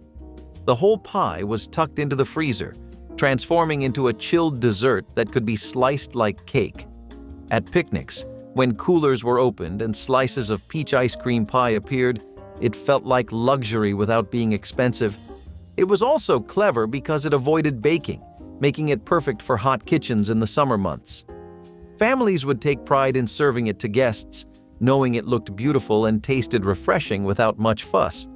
The whole pie was tucked into the freezer, transforming into a chilled dessert that could be sliced like cake. At picnics, when coolers were opened and slices of peach ice cream pie appeared, it felt like luxury without being expensive. It was also clever because it avoided baking, making it perfect for hot kitchens in the summer months. Families would take pride in serving it to guests, knowing it looked beautiful and tasted refreshing without much fuss.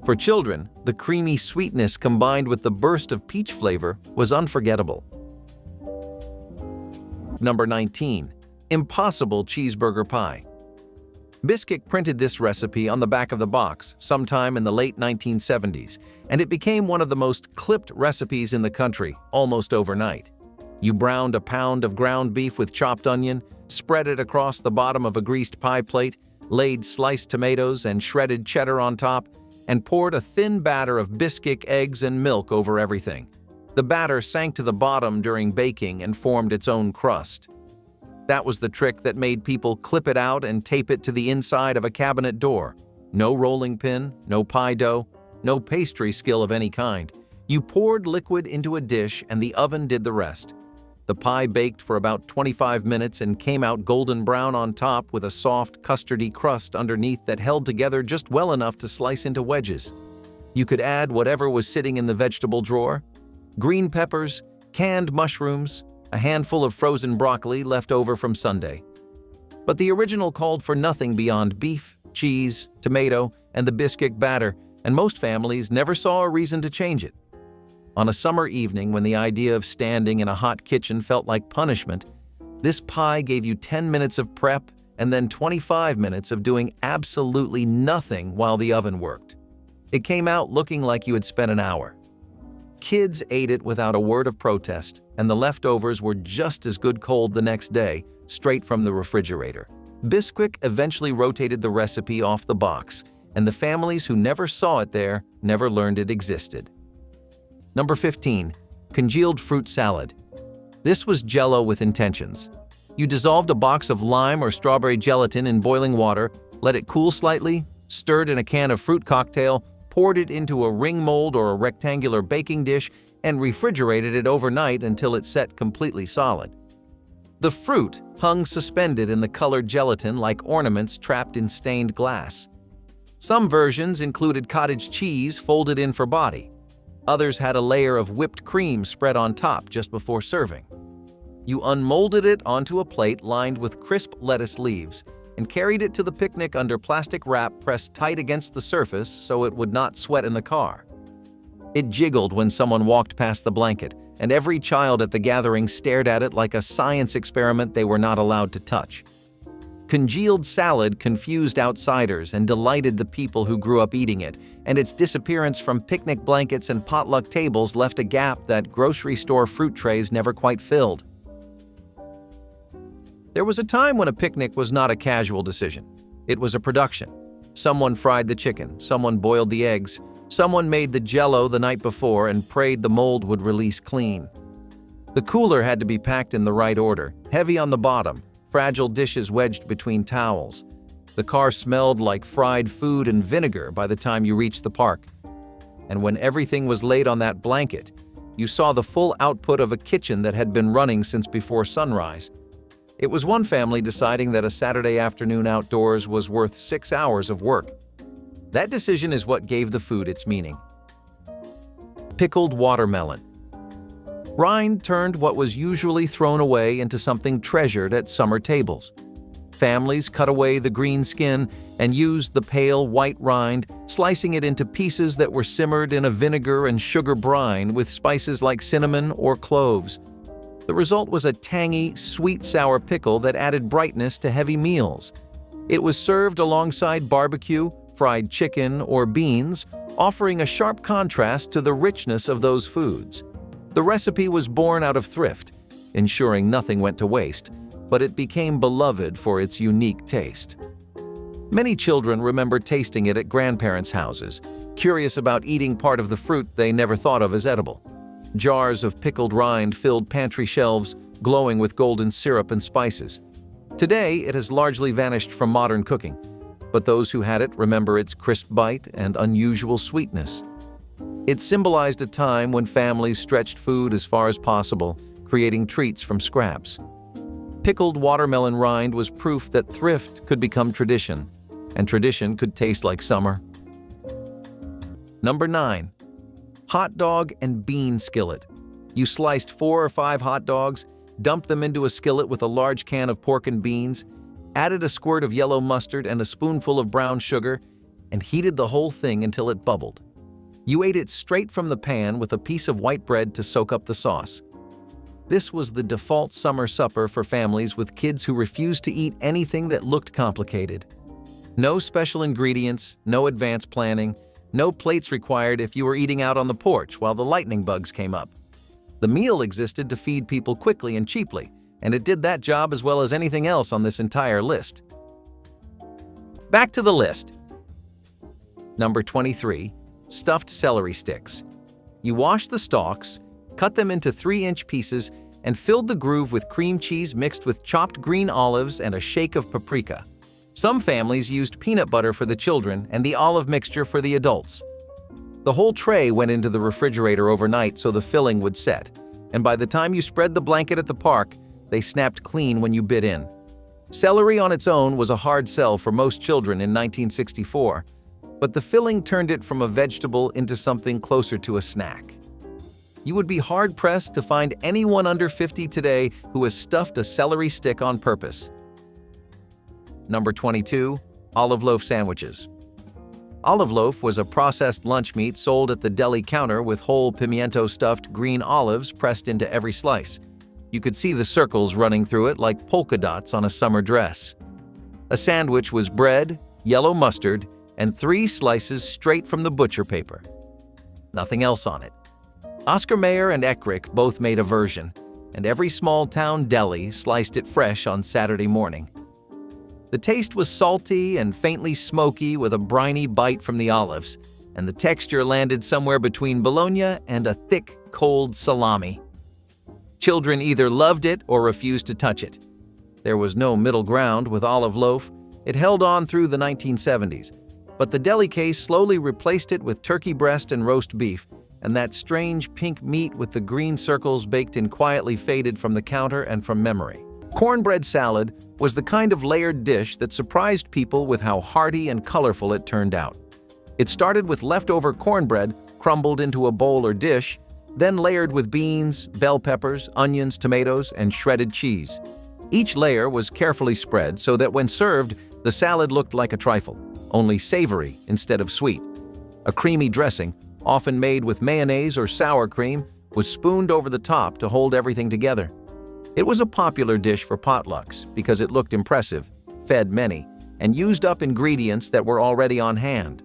For children, the creamy sweetness combined with the burst of peach flavor was unforgettable. Number 19. Impossible Cheeseburger Pie. Bisquick printed this recipe on the back of the box sometime in the late 1970s, and it became one of the most clipped recipes in the country almost overnight. You browned a pound of ground beef with chopped onion, spread it across the bottom of a greased pie plate, laid sliced tomatoes and shredded cheddar on top, and poured a thin batter of Bisquick eggs and milk over everything. The batter sank to the bottom during baking and formed its own crust. That was the trick that made people clip it out and tape it to the inside of a cabinet door. No rolling pin, no pie dough, no pastry skill of any kind. You poured liquid into a dish and the oven did the rest. The pie baked for about 25 minutes and came out golden brown on top with a soft, custardy crust underneath that held together just well enough to slice into wedges. You could add whatever was sitting in the vegetable drawer: green peppers, canned mushrooms, a handful of frozen broccoli left over from Sunday. But the original called for nothing beyond beef, cheese, tomato, and the Bisquick batter, and most families never saw a reason to change it. On a summer evening when the idea of standing in a hot kitchen felt like punishment, this pie gave you 10 minutes of prep and then 25 minutes of doing absolutely nothing while the oven worked. It came out looking like you had spent an hour. Kids ate it without a word of protest, and the leftovers were just as good cold the next day, straight from the refrigerator. Bisquick eventually rotated the recipe off the box, and the families who never saw it there never learned it existed. Number 15. Congealed fruit salad. This was Jell-O with intentions. You dissolved a box of lime or strawberry gelatin in boiling water, let it cool slightly, stirred in a can of fruit cocktail, poured it into a ring mold or a rectangular baking dish, and refrigerated it overnight until it set completely solid. The fruit hung suspended in the colored gelatin like ornaments trapped in stained glass. Some versions included cottage cheese folded in for body. Others had a layer of whipped cream spread on top just before serving. You unmolded it onto a plate lined with crisp lettuce leaves and carried it to the picnic under plastic wrap pressed tight against the surface so it would not sweat in the car. It jiggled when someone walked past the blanket, and every child at the gathering stared at it like a science experiment they were not allowed to touch. Congealed salad confused outsiders and delighted the people who grew up eating it, and its disappearance from picnic blankets and potluck tables left a gap that grocery store fruit trays never quite filled. There was a time when a picnic was not a casual decision. It was a production. Someone fried the chicken, someone boiled the eggs, someone made the Jell-O the night before and prayed the mold would release clean. The cooler had to be packed in the right order, heavy on the bottom, fragile dishes wedged between towels. The car smelled like fried food and vinegar by the time you reached the park. And when everything was laid on that blanket, you saw the full output of a kitchen that had been running since before sunrise. It was one family deciding that a Saturday afternoon outdoors was worth 6 hours of work. That decision is what gave the food its meaning. Pickled watermelon. Rind turned what was usually thrown away into something treasured at summer tables. Families cut away the green skin and used the pale white rind, slicing it into pieces that were simmered in a vinegar and sugar brine with spices like cinnamon or cloves. The result was a tangy, sweet-sour pickle that added brightness to heavy meals. It was served alongside barbecue, fried chicken, or beans, offering a sharp contrast to the richness of those foods. The recipe was born out of thrift, ensuring nothing went to waste, but it became beloved for its unique taste. Many children remember tasting it at grandparents' houses, curious about eating part of the fruit they never thought of as edible. Jars of pickled rind filled pantry shelves, glowing with golden syrup and spices. Today, it has largely vanished from modern cooking, but those who had it remember its crisp bite and unusual sweetness. It symbolized a time when families stretched food as far as possible, creating treats from scraps. Pickled watermelon rind was proof that thrift could become tradition, and tradition could taste like summer. Number 9. Hot dog and bean skillet. You sliced 4 or 5 hot dogs, dumped them into a skillet with a large can of pork and beans, added a squirt of yellow mustard and a spoonful of brown sugar, and heated the whole thing until it bubbled. You ate it straight from the pan with a piece of white bread to soak up the sauce. This was the default summer supper for families with kids who refused to eat anything that looked complicated. No special ingredients, no advanced planning, no plates required if you were eating out on the porch while the lightning bugs came up. The meal existed to feed people quickly and cheaply, and it did that job as well as anything else on this entire list. Back to the list. Number 23. Stuffed celery sticks. You washed the stalks, cut them into 3-inch pieces, and filled the groove with cream cheese mixed with chopped green olives and a shake of paprika. Some families used peanut butter for the children and the olive mixture for the adults. The whole tray went into the refrigerator overnight so the filling would set, and by the time you spread the blanket at the park, they snapped clean when you bit in. Celery on its own was a hard sell for most children in 1964, but the filling turned it from a vegetable into something closer to a snack. You would be hard-pressed to find anyone under 50 today who has stuffed a celery stick on purpose. Number 22. Olive loaf sandwiches. Olive loaf was a processed lunch meat sold at the deli counter with whole pimiento-stuffed green olives pressed into every slice. You could see the circles running through it like polka dots on a summer dress. A sandwich was bread, yellow mustard, and 3 slices straight from the butcher paper. Nothing else on it. Oscar Mayer and Eckrich both made a version, and every small-town deli sliced it fresh on Saturday morning. The taste was salty and faintly smoky with a briny bite from the olives, and the texture landed somewhere between bologna and a thick, cold salami. Children either loved it or refused to touch it. There was no middle ground with olive loaf. It held on through the 1970s, but the deli case slowly replaced it with turkey breast and roast beef, and that strange pink meat with the green circles baked in quietly faded from the counter and from memory. Cornbread salad was the kind of layered dish that surprised people with how hearty and colorful it turned out. It started with leftover cornbread crumbled into a bowl or dish, then layered with beans, bell peppers, onions, tomatoes, and shredded cheese. Each layer was carefully spread so that when served, the salad looked like a trifle, only savory instead of sweet. A creamy dressing, often made with mayonnaise or sour cream, was spooned over the top to hold everything together. It was a popular dish for potlucks because it looked impressive, fed many, and used up ingredients that were already on hand.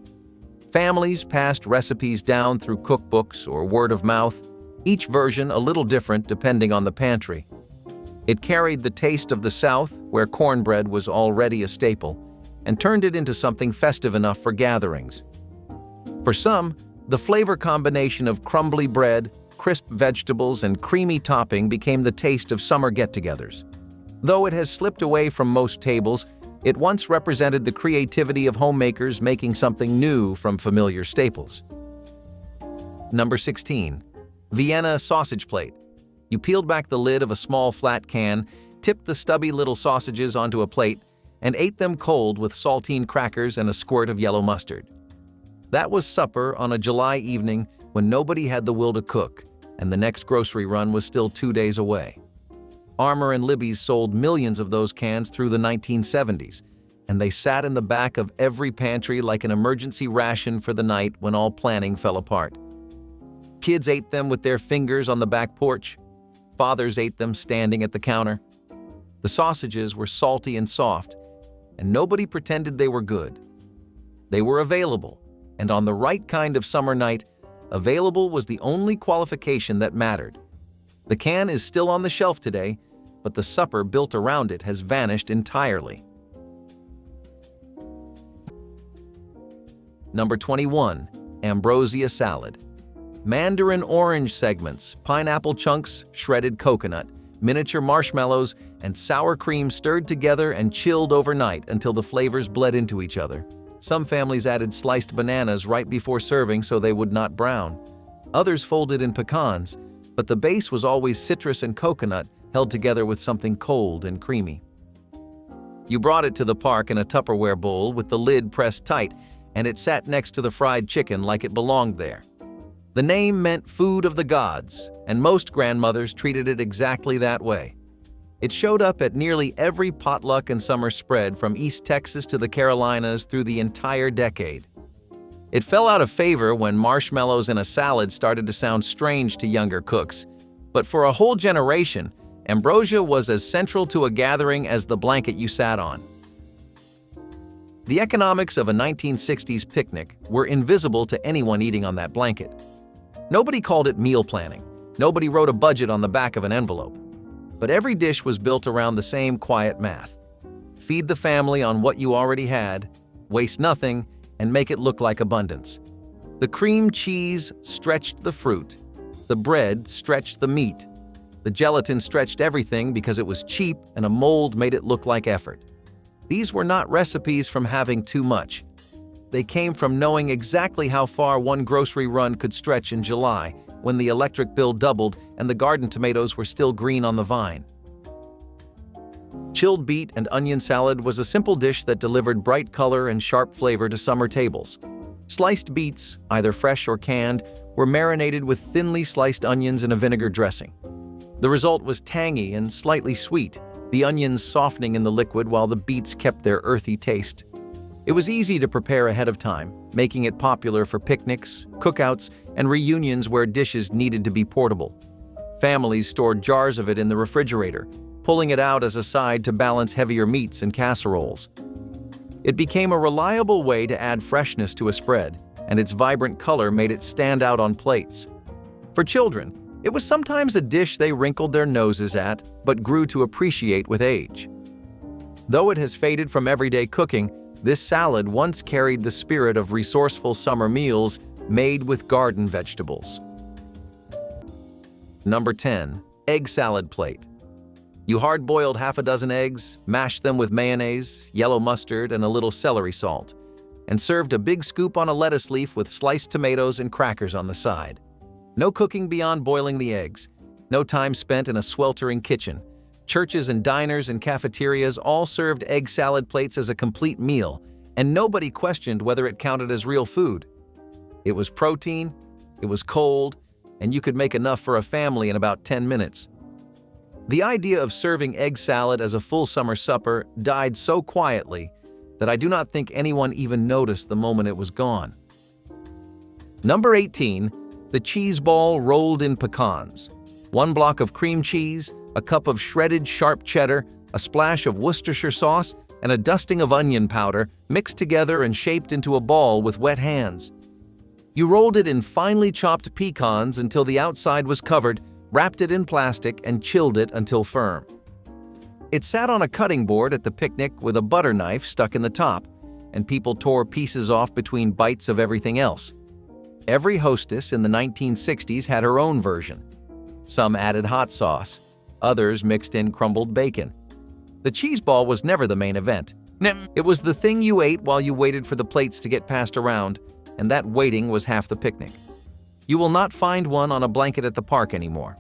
Families passed recipes down through cookbooks or word of mouth, each version a little different depending on the pantry. It carried the taste of the South, where cornbread was already a staple, and turned it into something festive enough for gatherings. For some, the flavor combination of crumbly bread, crisp vegetables, and creamy topping became the taste of summer get-togethers. Though it has slipped away from most tables, it once represented the creativity of homemakers making something new from familiar staples. Number 16. Vienna sausage plate. You peeled back the lid of a small flat can, tipped the stubby little sausages onto a plate, and ate them cold with saltine crackers and a squirt of yellow mustard. That was supper on a July evening when nobody had the will to cook, and the next grocery run was still 2 days away. Armour and Libby's sold millions of those cans through the 1970s, and they sat in the back of every pantry like an emergency ration for the night when all planning fell apart. Kids ate them with their fingers on the back porch. Fathers ate them standing at the counter. The sausages were salty and soft, and nobody pretended they were good. They were available, and on the right kind of summer night, available was the only qualification that mattered. The can is still on the shelf today, but the supper built around it has vanished entirely. Number 21. Ambrosia salad. Mandarin orange segments, pineapple chunks, shredded coconut, miniature marshmallows, and sour cream stirred together and chilled overnight until the flavors bled into each other. Some families added sliced bananas right before serving so they would not brown. Others folded in pecans, but the base was always citrus and coconut held together with something cold and creamy. You brought it to the park in a Tupperware bowl with the lid pressed tight, and it sat next to the fried chicken like it belonged there. The name meant food of the gods, and most grandmothers treated it exactly that way. It showed up at nearly every potluck and summer spread from East Texas to the Carolinas through the entire decade. It fell out of favor when marshmallows in a salad started to sound strange to younger cooks, but for a whole generation, ambrosia was as central to a gathering as the blanket you sat on. The economics of a 1960s picnic were invisible to anyone eating on that blanket. Nobody called it meal planning. Nobody wrote a budget on the back of an envelope. But every dish was built around the same quiet math. Feed the family on what you already had, waste nothing, and make it look like abundance. The cream cheese stretched the fruit. The bread stretched the meat. The gelatin stretched everything because it was cheap and a mold made it look like effort. These were not recipes from having too much. They came from knowing exactly how far one grocery run could stretch in July, when the electric bill doubled and the garden tomatoes were still green on the vine. Chilled beet and onion salad was a simple dish that delivered bright color and sharp flavor to summer tables. Sliced beets, either fresh or canned, were marinated with thinly sliced onions in a vinegar dressing. The result was tangy and slightly sweet, the onions softening in the liquid while the beets kept their earthy taste. It was easy to prepare ahead of time, making it popular for picnics, cookouts, and reunions where dishes needed to be portable. Families stored jars of it in the refrigerator, pulling it out as a side to balance heavier meats and casseroles. It became a reliable way to add freshness to a spread, and its vibrant color made it stand out on plates. For children, it was sometimes a dish they wrinkled their noses at, but grew to appreciate with age. Though it has faded from everyday cooking, this salad once carried the spirit of resourceful summer meals made with garden vegetables. Number 10. Egg salad plate. You hard-boiled half a dozen eggs, mashed them with mayonnaise, yellow mustard, and a little celery salt, and served a big scoop on a lettuce leaf with sliced tomatoes and crackers on the side. No cooking beyond boiling the eggs. No time spent in a sweltering kitchen. Churches and diners and cafeterias all served egg salad plates as a complete meal, and nobody questioned whether it counted as real food. It was protein, it was cold, and you could make enough for a family in about 10 minutes. The idea of serving egg salad as a full summer supper died so quietly that I do not think anyone even noticed the moment it was gone. Number 18. The cheese ball rolled in pecans. 1 block of cream cheese, a cup of shredded sharp cheddar, a splash of Worcestershire sauce, and a dusting of onion powder mixed together and shaped into a ball with wet hands. You rolled it in finely chopped pecans until the outside was covered, wrapped it in plastic, and chilled it until firm. It sat on a cutting board at the picnic with a butter knife stuck in the top, and people tore pieces off between bites of everything else. Every hostess in the 1960s had her own version. Some added hot sauce. Others mixed in crumbled bacon. The cheese ball was never the main event. It was the thing you ate while you waited for the plates to get passed around, and that waiting was half the picnic. You will not find one on a blanket at the park anymore.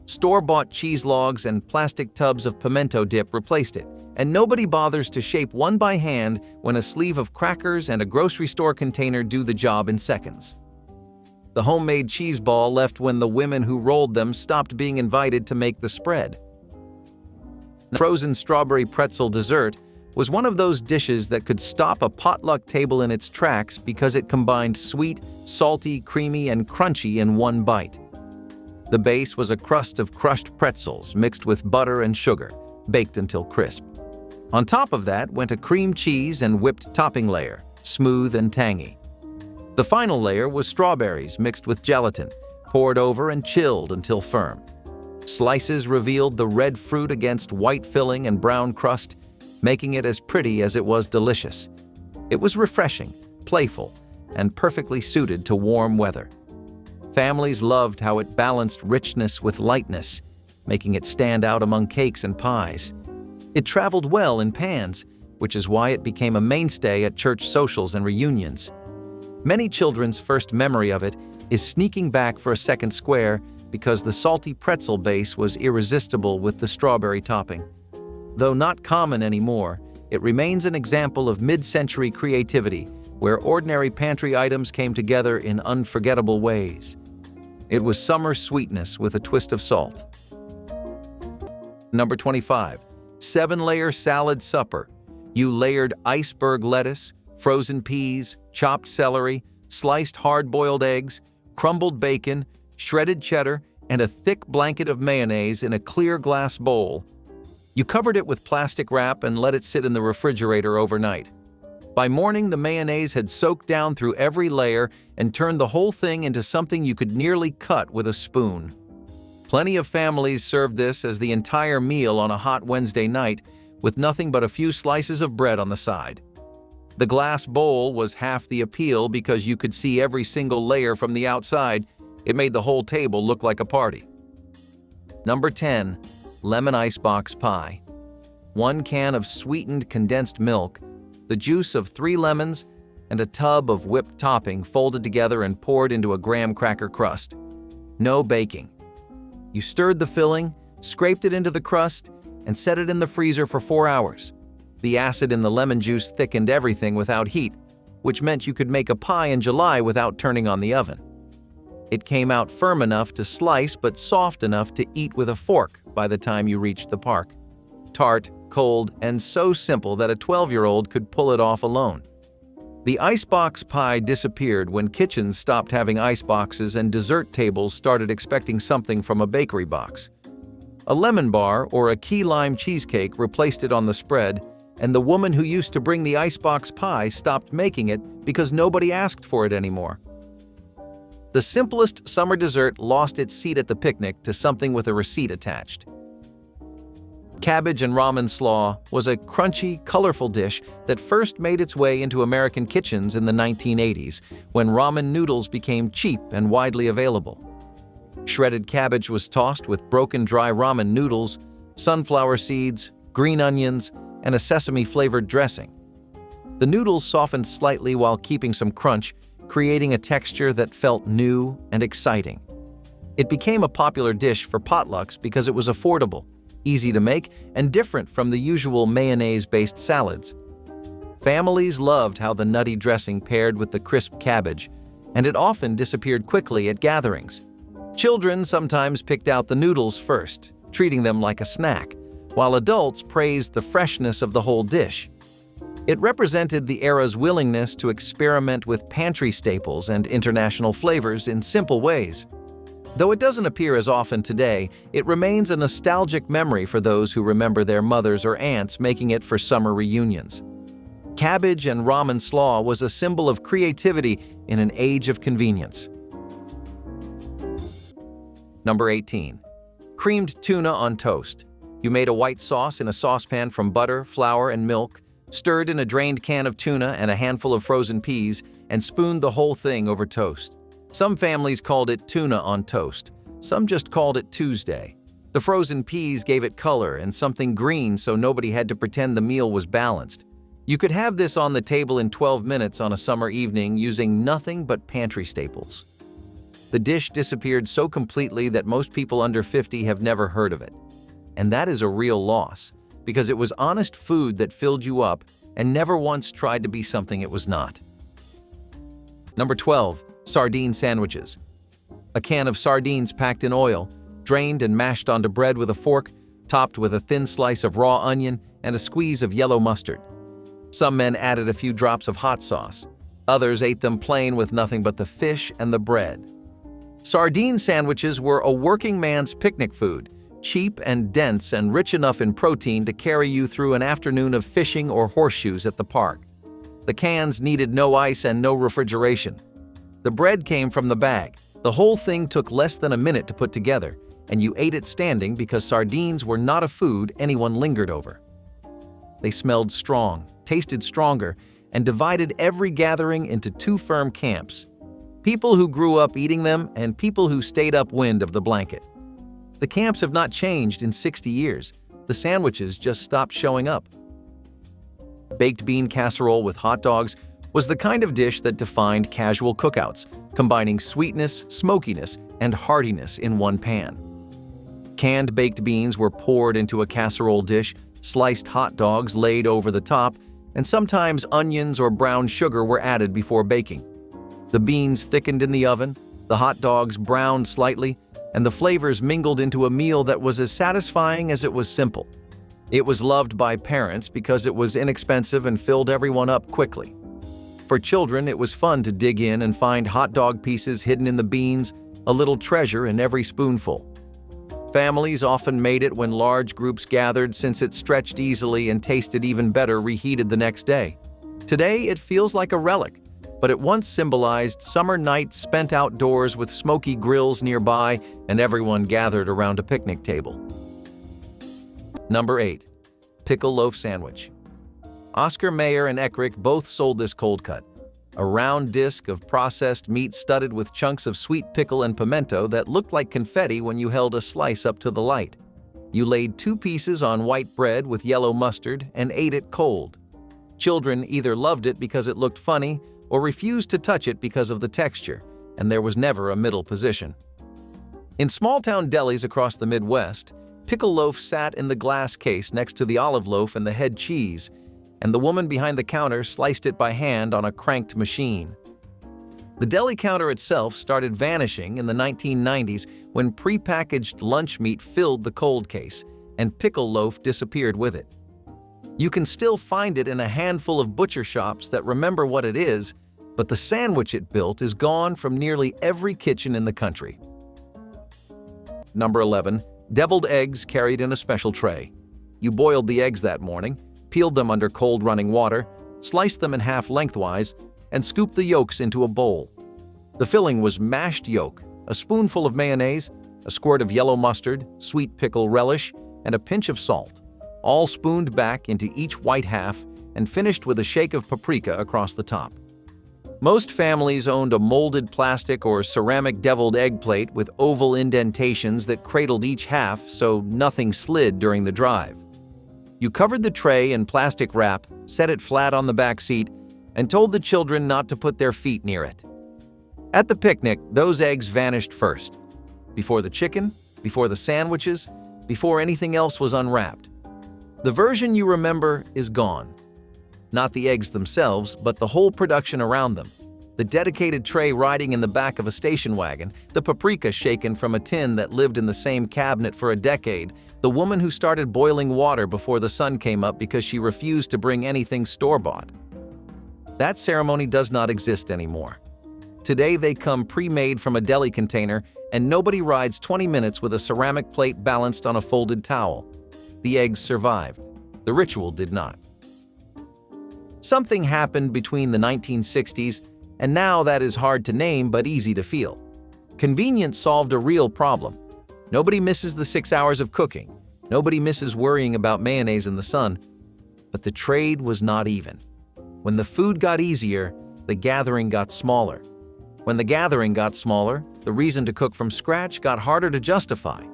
Store-bought cheese logs and plastic tubs of pimento dip replaced it, and nobody bothers to shape one by hand when a sleeve of crackers and a grocery store container do the job in seconds. The homemade cheese ball left when the women who rolled them stopped being invited to make the spread. Frozen strawberry pretzel dessert was one of those dishes that could stop a potluck table in its tracks because it combined sweet, salty, creamy, and crunchy in one bite. The base was a crust of crushed pretzels mixed with butter and sugar, baked until crisp. On top of that went a cream cheese and whipped topping layer, smooth and tangy. The final layer was strawberries mixed with gelatin, poured over and chilled until firm. Slices revealed the red fruit against white filling and brown crust, making it as pretty as it was delicious. It was refreshing, playful, and perfectly suited to warm weather. Families loved how it balanced richness with lightness, making it stand out among cakes and pies. It traveled well in pans, which is why it became a mainstay at church socials and reunions. Many children's first memory of it is sneaking back for a second square because the salty pretzel base was irresistible with the strawberry topping. Though not common anymore, it remains an example of mid-century creativity where ordinary pantry items came together in unforgettable ways. It was summer sweetness with a twist of salt. Number 25. 7-layer salad supper. You layered iceberg lettuce, frozen peas, chopped celery, sliced hard-boiled eggs, crumbled bacon, shredded cheddar, and a thick blanket of mayonnaise in a clear glass bowl. You covered it with plastic wrap and let it sit in the refrigerator overnight. By morning, the mayonnaise had soaked down through every layer and turned the whole thing into something you could nearly cut with a spoon. Plenty of families served this as the entire meal on a hot Wednesday night, with nothing but a few slices of bread on the side. The glass bowl was half the appeal because you could see every single layer from the outside. It made the whole table look like a party. Number 10. Lemon icebox pie. 1 can of sweetened condensed milk, the juice of 3 lemons, and a tub of whipped topping folded together and poured into a graham cracker crust. No baking. You stirred the filling, scraped it into the crust, and set it in the freezer for 4 hours. The acid in the lemon juice thickened everything without heat, which meant you could make a pie in July without turning on the oven. It came out firm enough to slice but soft enough to eat with a fork by the time you reached the park. Tart, cold, and so simple that a 12-year-old could pull it off alone. The icebox pie disappeared when kitchens stopped having iceboxes and dessert tables started expecting something from a bakery box. A lemon bar or a key lime cheesecake replaced it on the spread, and the woman who used to bring the icebox pie stopped making it because nobody asked for it anymore. The simplest summer dessert lost its seat at the picnic to something with a receipt attached. Cabbage and ramen slaw was a crunchy, colorful dish that first made its way into American kitchens in the 1980s, when ramen noodles became cheap and widely available. Shredded cabbage was tossed with broken dry ramen noodles, sunflower seeds, green onions, and a sesame-flavored dressing. The noodles softened slightly while keeping some crunch, creating a texture that felt new and exciting. It became a popular dish for potlucks because it was affordable, easy to make, and different from the usual mayonnaise-based salads. Families loved how the nutty dressing paired with the crisp cabbage, and it often disappeared quickly at gatherings. Children sometimes picked out the noodles first, treating them like a snack, while adults praised the freshness of the whole dish. It represented the era's willingness to experiment with pantry staples and international flavors in simple ways. Though it doesn't appear as often today, it remains a nostalgic memory for those who remember their mothers or aunts making it for summer reunions. Cabbage and ramen slaw was a symbol of creativity in an age of convenience. Number 18. Creamed tuna on toast. You made a white sauce in a saucepan from butter, flour, and milk, stirred in a drained can of tuna and a handful of frozen peas, and spooned the whole thing over toast. Some families called it tuna on toast. Some just called it Tuesday. The frozen peas gave it color and something green so nobody had to pretend the meal was balanced. You could have this on the table in 12 minutes on a summer evening using nothing but pantry staples. The dish disappeared so completely that most people under 50 have never heard of it. And that is a real loss, because it was honest food that filled you up and never once tried to be something it was not. Number 12. Sardine sandwiches. A can of sardines packed in oil, drained and mashed onto bread with a fork, topped with a thin slice of raw onion and a squeeze of yellow mustard. Some men added a few drops of hot sauce. Others ate them plain with nothing but the fish and the bread. Sardine sandwiches were a working man's picnic food, cheap and dense and rich enough in protein to carry you through an afternoon of fishing or horseshoes at the park. The cans needed no ice and no refrigeration. The bread came from the bag. The whole thing took less than a minute to put together, and you ate it standing because sardines were not a food anyone lingered over. They smelled strong, tasted stronger, and divided every gathering into 2 firm camps: people who grew up eating them and people who stayed upwind of the blanket. The camps have not changed in 60 years. The sandwiches just stopped showing up. Baked bean casserole with hot dogs was the kind of dish that defined casual cookouts, combining sweetness, smokiness, and heartiness in one pan. Canned baked beans were poured into a casserole dish, sliced hot dogs laid over the top, and sometimes onions or brown sugar were added before baking. The beans thickened in the oven, the hot dogs browned slightly, and the flavors mingled into a meal that was as satisfying as it was simple. It was loved by parents because it was inexpensive and filled everyone up quickly. For children, it was fun to dig in and find hot dog pieces hidden in the beans, a little treasure in every spoonful. Families often made it when large groups gathered since it stretched easily and tasted even better reheated the next day. Today, it feels like a relic, but it once symbolized summer nights spent outdoors with smoky grills nearby and everyone gathered around a picnic table. Number 8. Pickle Loaf Sandwich. Oscar Mayer and Eckrich both sold this cold cut, a round disc of processed meat studded with chunks of sweet pickle and pimento that looked like confetti when you held a slice up to the light. You laid 2 pieces on white bread with yellow mustard and ate it cold. Children either loved it because it looked funny or refused to touch it because of the texture, and there was never a middle position. In small-town delis across the Midwest, pickle loaf sat in the glass case next to the olive loaf and the head cheese, and the woman behind the counter sliced it by hand on a cranked machine. The deli counter itself started vanishing in the 1990s when prepackaged lunch meat filled the cold case, and pickle loaf disappeared with it. You can still find it in a handful of butcher shops that remember what it is, but the sandwich it built is gone from nearly every kitchen in the country. Number 11. Deviled eggs carried in a special tray. You boiled the eggs that morning, peeled them under cold running water, sliced them in half lengthwise, and scooped the yolks into a bowl. The filling was mashed yolk, a spoonful of mayonnaise, a squirt of yellow mustard, sweet pickle relish, and a pinch of salt, all spooned back into each white half and finished with a shake of paprika across the top. Most families owned a molded plastic or ceramic deviled egg plate with oval indentations that cradled each half so nothing slid during the drive. You covered the tray in plastic wrap, set it flat on the back seat, and told the children not to put their feet near it. At the picnic, those eggs vanished first. Before the chicken, before the sandwiches, before anything else was unwrapped. The version you remember is gone. Not the eggs themselves, but the whole production around them. The dedicated tray riding in the back of a station wagon, the paprika shaken from a tin that lived in the same cabinet for a decade, the woman who started boiling water before the sun came up because she refused to bring anything store-bought. That ceremony does not exist anymore. Today they come pre-made from a deli container, and nobody rides 20 minutes with a ceramic plate balanced on a folded towel. The eggs survived. The ritual did not. Something happened between the 1960s, and now that is hard to name but easy to feel. Convenience solved a real problem. Nobody misses the 6 hours of cooking. Nobody misses worrying about mayonnaise in the sun. But the trade was not even. When the food got easier, the gathering got smaller. When the gathering got smaller, the reason to cook from scratch got harder to justify.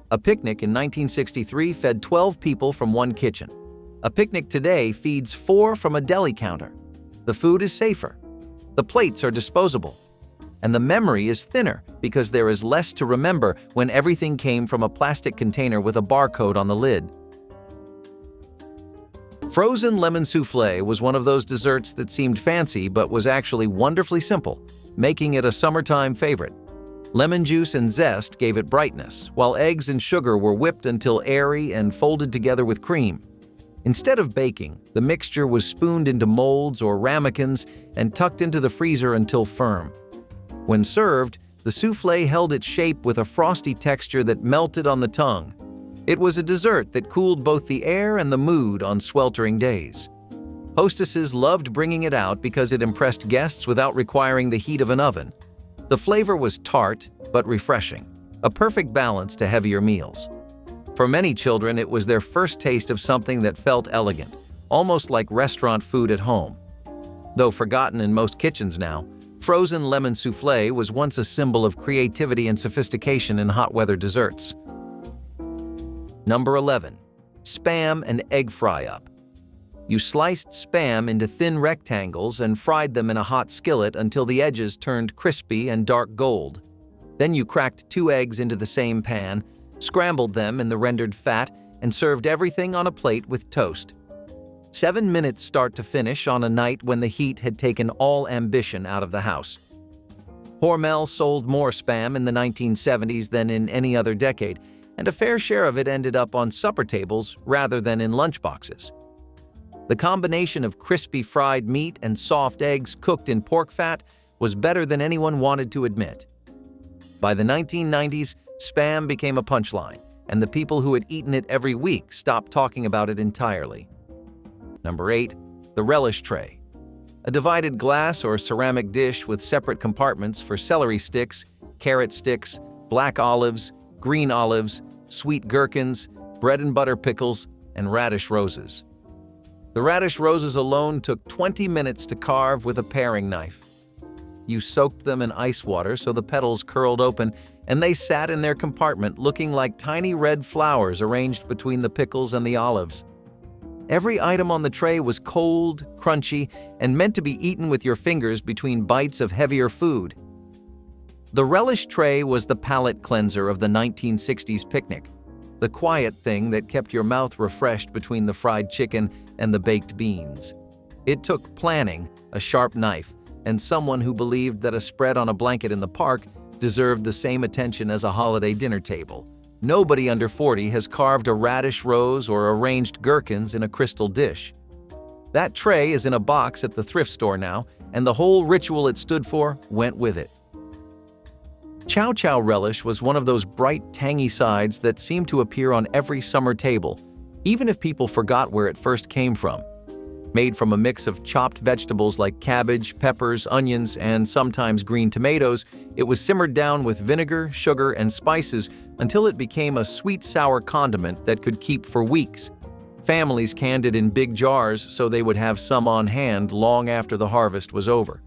A picnic in 1963 fed 12 people from one kitchen. A picnic today feeds 4 from a deli counter. The food is safer. The plates are disposable. And the memory is thinner because there is less to remember when everything came from a plastic container with a barcode on the lid. Frozen lemon soufflé was one of those desserts that seemed fancy but was actually wonderfully simple, making it a summertime favorite. Lemon juice and zest gave it brightness, while eggs and sugar were whipped until airy and folded together with cream. Instead of baking, the mixture was spooned into molds or ramekins and tucked into the freezer until firm. When served, the soufflé held its shape with a frosty texture that melted on the tongue. It was a dessert that cooled both the air and the mood on sweltering days. Hostesses loved bringing it out because it impressed guests without requiring the heat of an oven. The flavor was tart but refreshing, a perfect balance to heavier meals. For many children, it was their first taste of something that felt elegant, almost like restaurant food at home. Though forgotten in most kitchens now, frozen lemon soufflé was once a symbol of creativity and sophistication in hot weather desserts. Number 11. Spam and egg fry-up. You sliced Spam into thin rectangles and fried them in a hot skillet until the edges turned crispy and dark gold. Then you cracked 2 eggs into the same pan, scrambled them in the rendered fat, and served everything on a plate with toast. 7 minutes start to finish on a night when the heat had taken all ambition out of the house. Hormel sold more Spam in the 1970s than in any other decade, and a fair share of it ended up on supper tables rather than in lunchboxes. The combination of crispy fried meat and soft eggs cooked in pork fat was better than anyone wanted to admit. By the 1990s, Spam became a punchline, and the people who had eaten it every week stopped talking about it entirely. Number 8. The relish tray. A divided glass or ceramic dish with separate compartments for celery sticks, carrot sticks, black olives, green olives, sweet gherkins, bread and butter pickles, and radish roses. The radish roses alone took 20 minutes to carve with a paring knife. You soaked them in ice water so the petals curled open, and they sat in their compartment looking like tiny red flowers arranged between the pickles and the olives. Every item on the tray was cold, crunchy, and meant to be eaten with your fingers between bites of heavier food. The relish tray was the palate cleanser of the 1960s picnic, the quiet thing that kept your mouth refreshed between the fried chicken and the baked beans. It took planning, a sharp knife, and someone who believed that a spread on a blanket in the park deserved the same attention as a holiday dinner table. Nobody under 40 has carved a radish rose or arranged gherkins in a crystal dish. That tray is in a box at the thrift store now, and the whole ritual it stood for went with it. Chow Chow relish was one of those bright, tangy sides that seemed to appear on every summer table, even if people forgot where it first came from. Made from a mix of chopped vegetables like cabbage, peppers, onions, and sometimes green tomatoes, it was simmered down with vinegar, sugar, and spices until it became a sweet-sour condiment that could keep for weeks. Families canned it in big jars so they would have some on hand long after the harvest was over.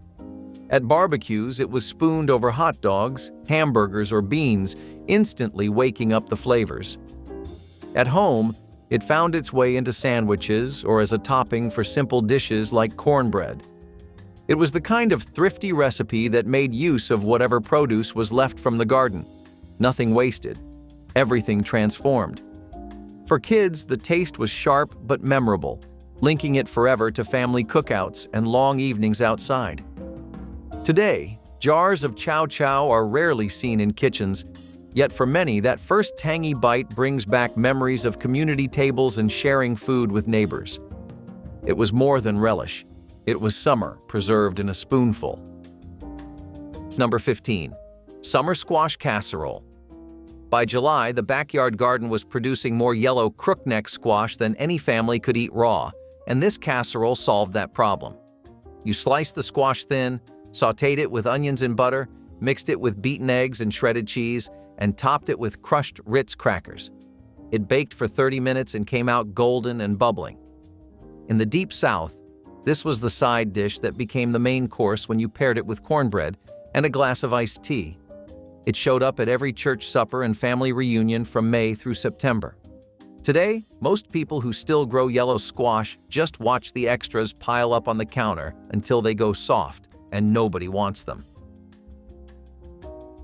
At barbecues, it was spooned over hot dogs, hamburgers, or beans, instantly waking up the flavors. At home, it found its way into sandwiches or as a topping for simple dishes like cornbread. It was the kind of thrifty recipe that made use of whatever produce was left from the garden. Nothing wasted. Everything transformed. For kids, the taste was sharp but memorable, linking it forever to family cookouts and long evenings outside. Today, jars of Chow Chow are rarely seen in kitchens, yet for many, that first tangy bite brings back memories of community tables and sharing food with neighbors. It was more than relish. It was summer preserved in a spoonful. Number 15. Summer Squash Casserole. By July, the backyard garden was producing more yellow crookneck squash than any family could eat raw, and this casserole solved that problem. You sliced the squash thin, sautéed it with onions and butter, mixed it with beaten eggs and shredded cheese, and topped it with crushed Ritz crackers. It baked for 30 minutes and came out golden and bubbling. In the Deep South, this was the side dish that became the main course when you paired it with cornbread and a glass of iced tea. It showed up at every church supper and family reunion from May through September. Today, most people who still grow yellow squash just watch the extras pile up on the counter until they go soft, and nobody wants them.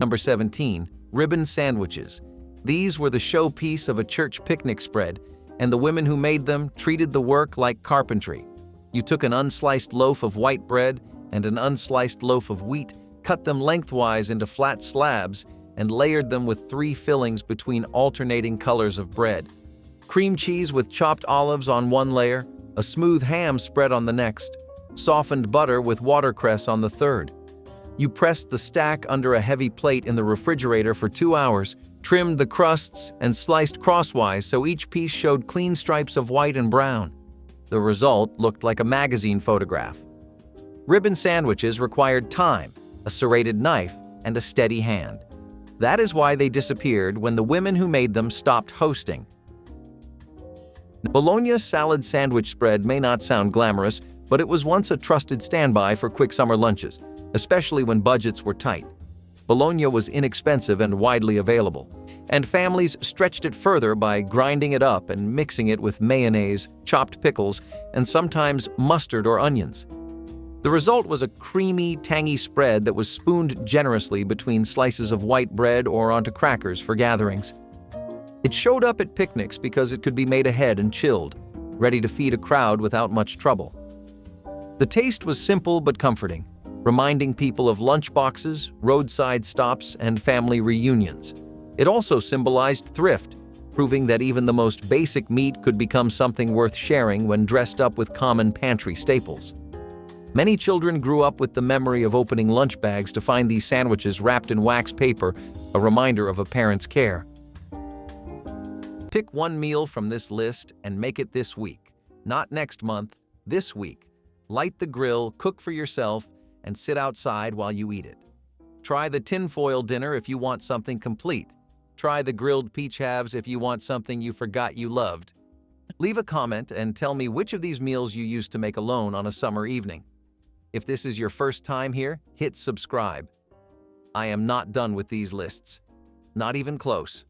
Number 17. Ribbon sandwiches. These were the showpiece of a church picnic spread, and the women who made them treated the work like carpentry. You took an unsliced loaf of white bread and an unsliced loaf of wheat, cut them lengthwise into flat slabs, and layered them with 3 fillings between alternating colors of bread. Cream cheese with chopped olives on one layer, a smooth ham spread on the next, softened butter with watercress on the third. You pressed the stack under a heavy plate in the refrigerator for 2 hours, trimmed the crusts, and sliced crosswise so each piece showed clean stripes of white and brown. The result looked like a magazine photograph. Ribbon sandwiches required time, a serrated knife, and a steady hand. That is why they disappeared when the women who made them stopped hosting. Bologna salad sandwich spread may not sound glamorous, but it was once a trusted standby for quick summer lunches, especially when budgets were tight. Bologna was inexpensive and widely available, and families stretched it further by grinding it up and mixing it with mayonnaise, chopped pickles, and sometimes mustard or onions. The result was a creamy, tangy spread that was spooned generously between slices of white bread or onto crackers for gatherings. It showed up at picnics because it could be made ahead and chilled, ready to feed a crowd without much trouble. The taste was simple but comforting, reminding people of lunchboxes, roadside stops, and family reunions. It also symbolized thrift, proving that even the most basic meat could become something worth sharing when dressed up with common pantry staples. Many children grew up with the memory of opening lunch bags to find these sandwiches wrapped in wax paper, a reminder of a parent's care. Pick one meal from this list and make it this week. Not next month, this week. Light the grill, cook for yourself, and sit outside while you eat it. Try the tinfoil dinner if you want something complete. Try the grilled peach halves if you want something you forgot you loved. Leave a comment and tell me which of these meals you used to make alone on a summer evening. If this is your first time here, hit subscribe. I am not done with these lists. Not even close.